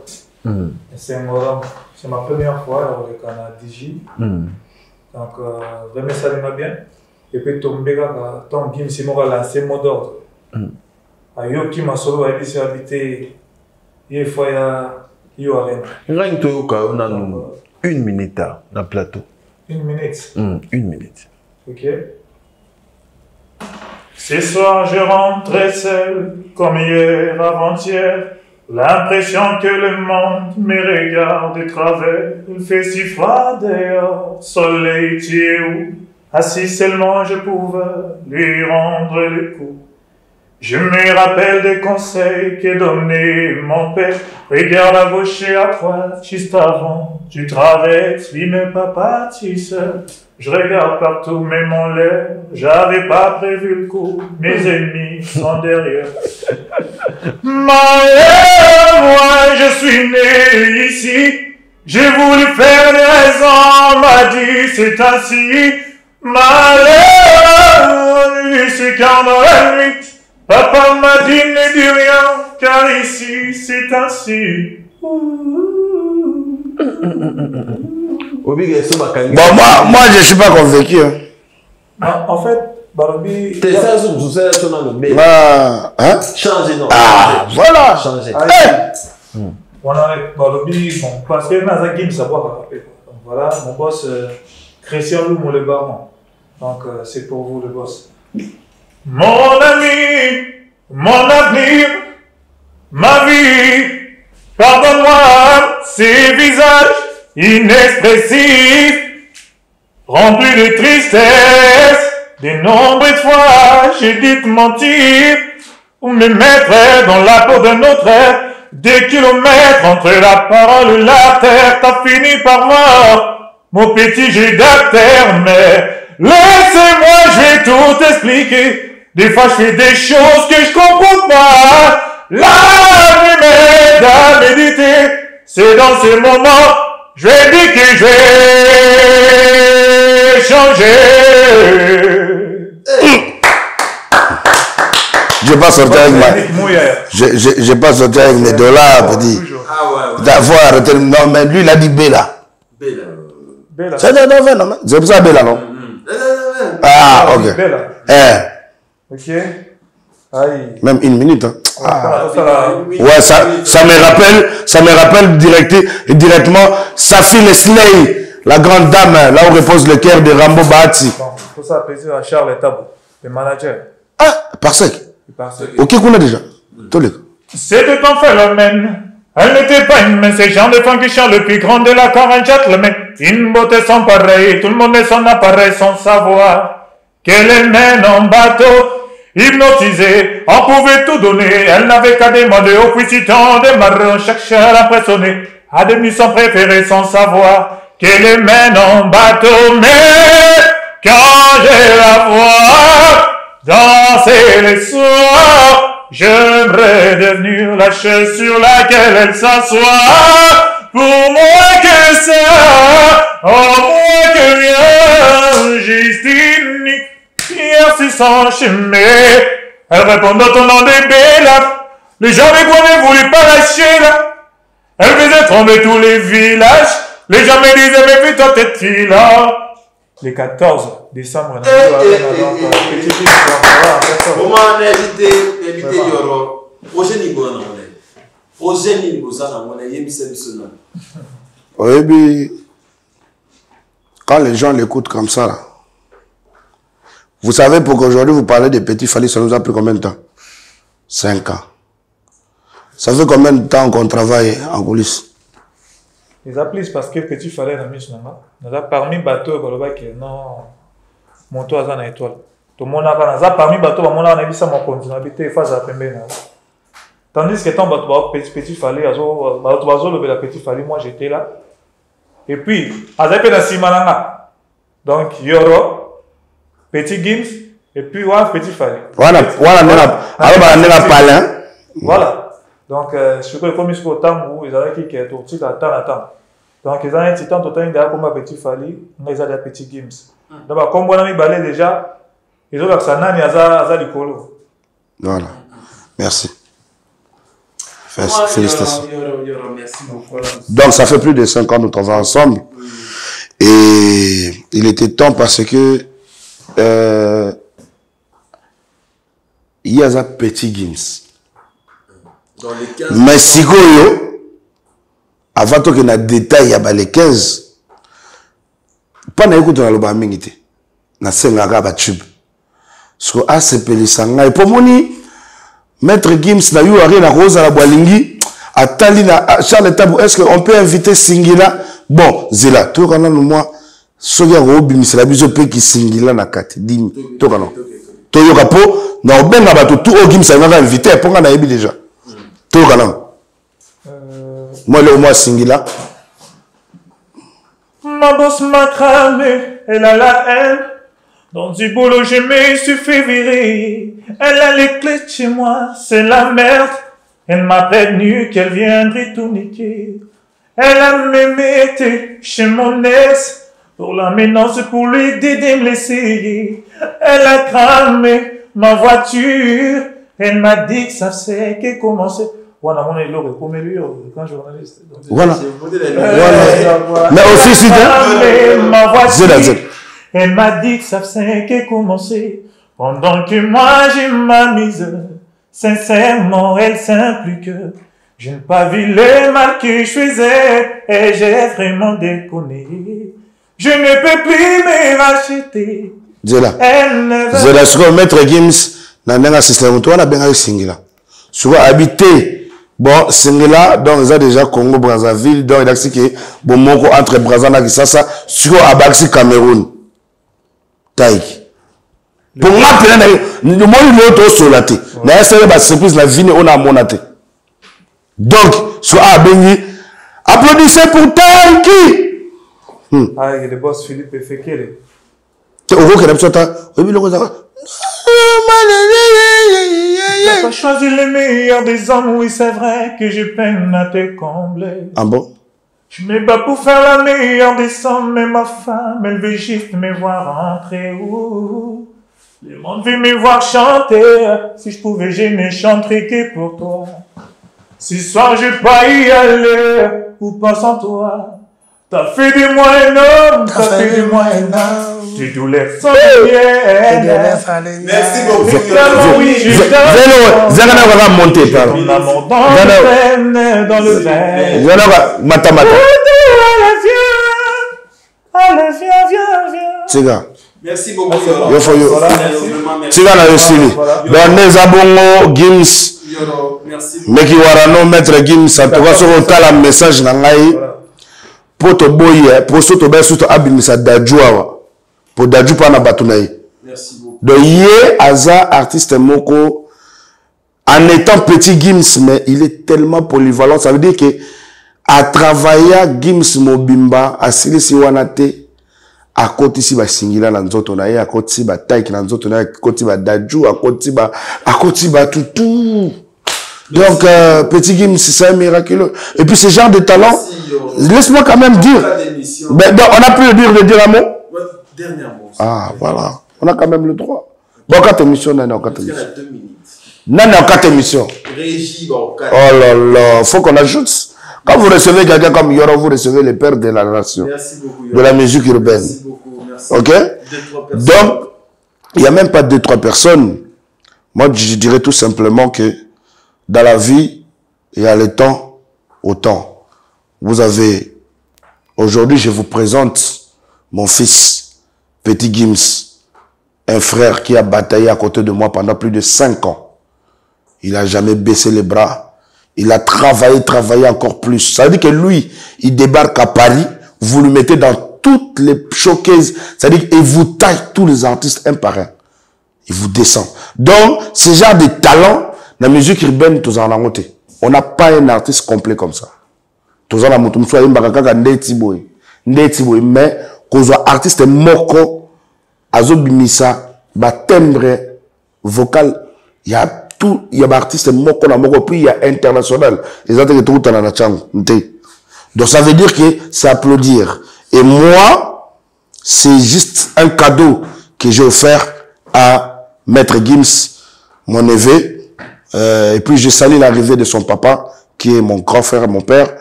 [SPEAKER 3] C'est ma première fois avec un DJ. Donc, vraiment, ça m'a bien. Et puis, tomber dans le game, c'est moi lancé mot d'ordre. Ayo qui m'a solo a été habité. Il faut y aller.
[SPEAKER 1] On a une minute dans le plateau.
[SPEAKER 3] Une minute.
[SPEAKER 1] Une minute.
[SPEAKER 3] Ok. Ce soir, je rentrais seul, comme hier, avant-hier. L'impression que le monde me regarde de travers. Il fait si froid dehors, soleil, tu es où? Assis seulement, je pouvais lui rendre le coup. Je me rappelle des conseils que donnait mon père. Regarde à gauche et à droite, juste avant. Tu traverses, lui mais pas parti seul. Je regarde partout, même en l'air. J'avais pas prévu le coup. Mes ennemis sont derrière. Malheur, moi je suis né ici. J'ai voulu faire des raisons, on m'a dit c'est ainsi. Malheur, c'est quand dans la nuit. Papa m'a dit ne dis rien, car ici c'est ainsi.
[SPEAKER 2] Bon, moi je suis pas convaincu.
[SPEAKER 3] En fait, Barobi.
[SPEAKER 1] T'es ça, c'est changer, non.
[SPEAKER 2] Ah, voilà.
[SPEAKER 1] Changer.
[SPEAKER 3] On a Barobi, bon, parce que dans un game, ça va rattraper. Donc voilà, mon boss, Christian Loumou le baron. Donc c'est pour vous le boss. Mon ami, mon avenir, ma vie, pardonne-moi ces visages inexpressifs, remplis de tristesse, de nombreuses fois j'ai dû te mentir, ou me mettre dans la peau d'un autre, des kilomètres entre la parole et la terre, t'as fini par moi, mon petit jeu d'acteur, mais laissez-moi, je vais tout expliquer. Des fois, je fais des choses que je comprends pas. La nuit m'aide à méditer. C'est dans ces moments, je vais dire que je vais changer.
[SPEAKER 2] J'ai pas sorti avec j'ai pas sorti avec mes dollars, petit. Faut arrêter. Non, mais lui, il a dit Bella.
[SPEAKER 3] Bella.
[SPEAKER 2] C'est pour ça Bella, non? Ah, ok.
[SPEAKER 3] Bella. Ok. Aïe.
[SPEAKER 2] Même une minute, hein. Ouais, ça me rappelle directement Safi Lesney, la grande dame, là où repose le cœur de Rambo Bahati.
[SPEAKER 3] Bon, il faut ça apaiser à Charles Tabou, le manager.
[SPEAKER 2] Ah, Parsec. Ok, qu'on a déjà.
[SPEAKER 3] C'était un phénomène. Elle n'était pas une mince, ces gens de femme qui chante le plus grand de la corps, un gentleman. Une beauté sans pareil, tout le monde est son appareil sans savoir qu'elle est mène en bateau. Hypnotisée, on pouvait tout donner, elle n'avait qu'à demander au puissant de marron, cherchait à l'impressionner, à devenir son préféré sans savoir qu'elle les mène en bateau. Mais quand je la vois danser les soirs, j'aimerais devenir la chaise sur laquelle elle s'assoit. Pour moi que ça, oh moi que rien, Justine, hier si sans chemin, elle répond dans ton nom de Bella. Les gens avec moi ne voulaient pas lâcher là. Elle faisait trembler tous les villages. Les gens me disaient, mais puis toi t'es là. Le 14 décembre,
[SPEAKER 4] comment éviter Yoro? Prochain niveau, prochain niveau, ça, on a
[SPEAKER 2] oui, mais quand les gens l'écoutent comme ça, là, vous savez, pour qu'aujourd'hui vous parlez de Petit Fally, ça nous a pris combien de temps? 5 ans. Ça fait combien de temps qu'on travaille en coulisses?
[SPEAKER 3] Ils appellent parce que Petit Fally a mis son nom. Nous avons parmi bateaux, non, mon toit est en étoile. Tout le monde a parmi bateaux, on a vu ça, mon continuité, face à Pembe. Tandis que tant Petit Fally, la Petit Fally, moi j'étais là. Et puis, Azapé na Simananga. Donc, Yoro, Petit Gims, et puis Petit Fally.
[SPEAKER 2] Voilà.
[SPEAKER 3] Voilà. Donc, je suis comme il temps où ils avaient qui est tout à temps. Donc, ils ont un petit temps, tout le temps, comme Petit Fally, mais ils ont des petits Gims. Donc, comme on a mis balai déjà, ils ont l'accent, ils ont du colo.
[SPEAKER 2] Voilà. Merci. Félicitations.
[SPEAKER 4] Merci beaucoup.
[SPEAKER 2] Donc, ça fait plus de 5 ans que nous travaillons ensemble. Et il était temps parce que il y a un petit Gims. Mais si vous avant que na détail, il y a les 15. Pas n'écoute dans le bas mingité. Na senga ba tube. So a sepeli sanga et pour moni maître Gims na yo ari na rose à la bolingi atali na Charles Tabou. Est-ce qu'on peut inviter Singila? Bon, zela to kana no moi soki ko bimisa la biso pe ki Singila na kati dimi to kana. To yo kapo na obenga bato tout o Gims na invité pour nga na yebi déjà. To kana. Moi, le mois Singila.
[SPEAKER 3] Ma bosse m'a cramé, elle a la haine. Dans du boulot, je me suis fait virer. Elle a les clés de chez moi, c'est la merde. Elle m'a prévenu qu'elle viendrait tout niquer. Elle a même été chez mon ex pour la menace, pour lui aider de me laisser. Elle a cramé ma voiture. Elle m'a dit que ça c'est que commençait. Voilà, mon élo, comme lui, quand journaliste.
[SPEAKER 2] Voilà. Mais aussi, si
[SPEAKER 3] ma voiture, elle m'a dit que ça faisait que commencer. Pendant que moi j'ai m'amise, sincèrement, elle s'implique. Je n'ai pas vu le mal que je faisais et j'ai vraiment déconné. Je ne peux plus me racheter.
[SPEAKER 2] Zela. Zela, ce que maître Gims, n'a pas système, toi, on a bien Singila. Soit habité. Bon, Singila, donc, ils ont déjà Congo, Brazzaville, donc, il a dit que, bon, moko entre Brazzaville et Kisasa, sur Abaxi, Cameroun. Taïk. Pour moi, le monde, il est au solaté. Mais, c'est la surprise, la vie, on a monaté. Donc, soit Abengui, applaudissez pour Taïki!
[SPEAKER 3] Ah, il y a le boss Philippe Efekele.
[SPEAKER 2] Tu as
[SPEAKER 3] T'as pas choisi le meilleur des hommes, oui c'est vrai que j'ai peine à te combler.
[SPEAKER 2] Ah bon?
[SPEAKER 3] Je me bats pour faire la meilleure des sommes, mais ma femme, elle veut juste me voir rentrer. Le monde veut me voir chanter, si je pouvais, je ne chanterais que pour toi. Ce soir, je vais pas y aller, ou pas sans toi. T'as fait de moi un homme, t'as fait de moi un homme. Tu doulais sans bien.
[SPEAKER 4] Merci beaucoup.
[SPEAKER 3] Oui, je
[SPEAKER 2] Zagana va monter par.
[SPEAKER 3] ton amour dans le vin.
[SPEAKER 2] Zagana matamata.
[SPEAKER 3] Allez, viens.
[SPEAKER 2] Tiga.
[SPEAKER 4] Merci beaucoup.
[SPEAKER 2] Yo for you. Tiga na yosili. Donc Nezabongo Gims.
[SPEAKER 4] Merci.
[SPEAKER 2] Meki warano maître Gims en tout cas sur le message na ngai. Pour te boyer, pour ce que tu as surtout abimisa Dadjouawa. Pour Dadjou pas na batunaï.
[SPEAKER 4] Merci beaucoup.
[SPEAKER 2] Donc hier, Aza, artiste moko, en étant petit Gims, mais il est tellement polyvalent. Ça veut dire que à travailler Gims Mobimba, à Silisi Wanate, à côté si ba singila na nzoto na ye, à côté si ba taik na nzoto na ye, à côté ba Dadjou, à côté ba toutou. Donc, petit Gims, c'est un miraculeux. Et puis, ce genre de talent, laisse-moi quand même dire. Ben, donc, on a pu le dire un mot?
[SPEAKER 4] Dernier mot.
[SPEAKER 2] Ah, voilà. On a quand même le droit. Bon, 4 émissions, on a 4 émissions.
[SPEAKER 4] 2 minutes.
[SPEAKER 2] Non, 4 émissions.
[SPEAKER 4] Régie, bon, 4.
[SPEAKER 2] Oh là là, faut qu'on ajoute. Quand vous recevez quelqu'un comme Yoro, vous recevez le père de la nation.
[SPEAKER 4] Merci beaucoup, Yoro.
[SPEAKER 2] De la musique urbaine.
[SPEAKER 4] Merci beaucoup, merci.
[SPEAKER 2] Ok?
[SPEAKER 4] 2-3 personnes.
[SPEAKER 2] Donc, il n'y a même pas 2-3 personnes. Moi, je dirais tout simplement que dans la vie, il y a le temps au temps. Vous avez, aujourd'hui, je vous présente mon fils, Petit Gims, un frère qui a bataillé à côté de moi pendant plus de 5 ans. Il n'a jamais baissé les bras. Il a travaillé encore plus. Ça veut dire que lui, il débarque à Paris, vous le mettez dans toutes les showcases. Ça veut dire qu'il vous taille tous les artistes un par un. Il vous descend. Donc, ce genre de talent, la musique urbaine, on n'a pas un artiste complet comme ça. Mais, qu'on soit artiste moko, azobimisa, ba timbre vocal, il y a tout, il y a artiste moko na moko, puis il y a international. Les autres tout dans la changue. Donc ça veut dire que c'est applaudir. Et moi, c'est juste un cadeau que j'ai offert à Maître Gims, mon neveu. Et puis je salue l'arrivée de son papa, qui est mon grand frère, mon père,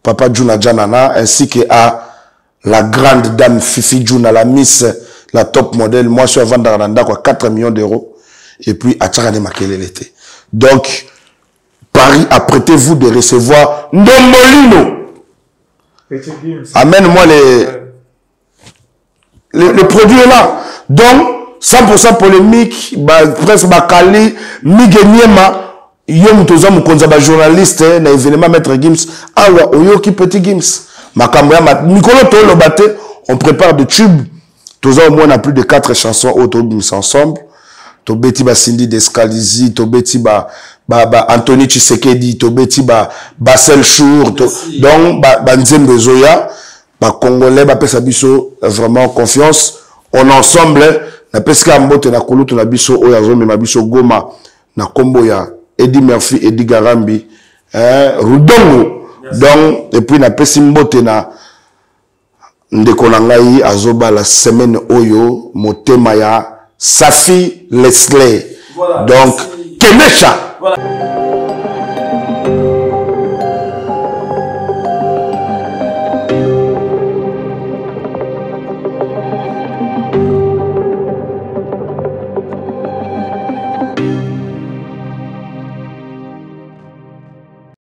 [SPEAKER 2] Papa Juna Janana, ainsi que à la grande dame Fifi Juna, la Miss, la top modèle. Moi, je suis à Vandaranda, 4 millions d'euros. Et puis, à Tchakane Makele l'été. Donc, Paris, apprêtez-vous de recevoir Ndombolino. Amène-moi les produits là. Donc, 100% polémique, presque Bakali, Migueniema, Yom Toza Mukonza, journaliste, na événement Maître Gims, Awa, Oyoki Petit Gims, Makamboya, Nicolas Tolo Bate, on prépare des tubes. Toza au moins on a plus de 4 chansons autour ensemble. Tobeti ba Cindy Descalizi, Tobeti ba Anthony Tshisekedi, Tobeti ba Basel Chour, donc ba Nzembe Zoya, ba Congolais, ba Pesa Biso, vraiment confiance. On ensemble, na peska mbote na kulutu na biso oya zomi ma biso Goma na kombo ya Eddie Murphy, Eddie Garambi, Rudongo. Donc, et puis na pesi mbote na ndeko na ngai azoba la semaine oyo motema ya Safi Leslie. Voilà, donc Kenesha. Voilà.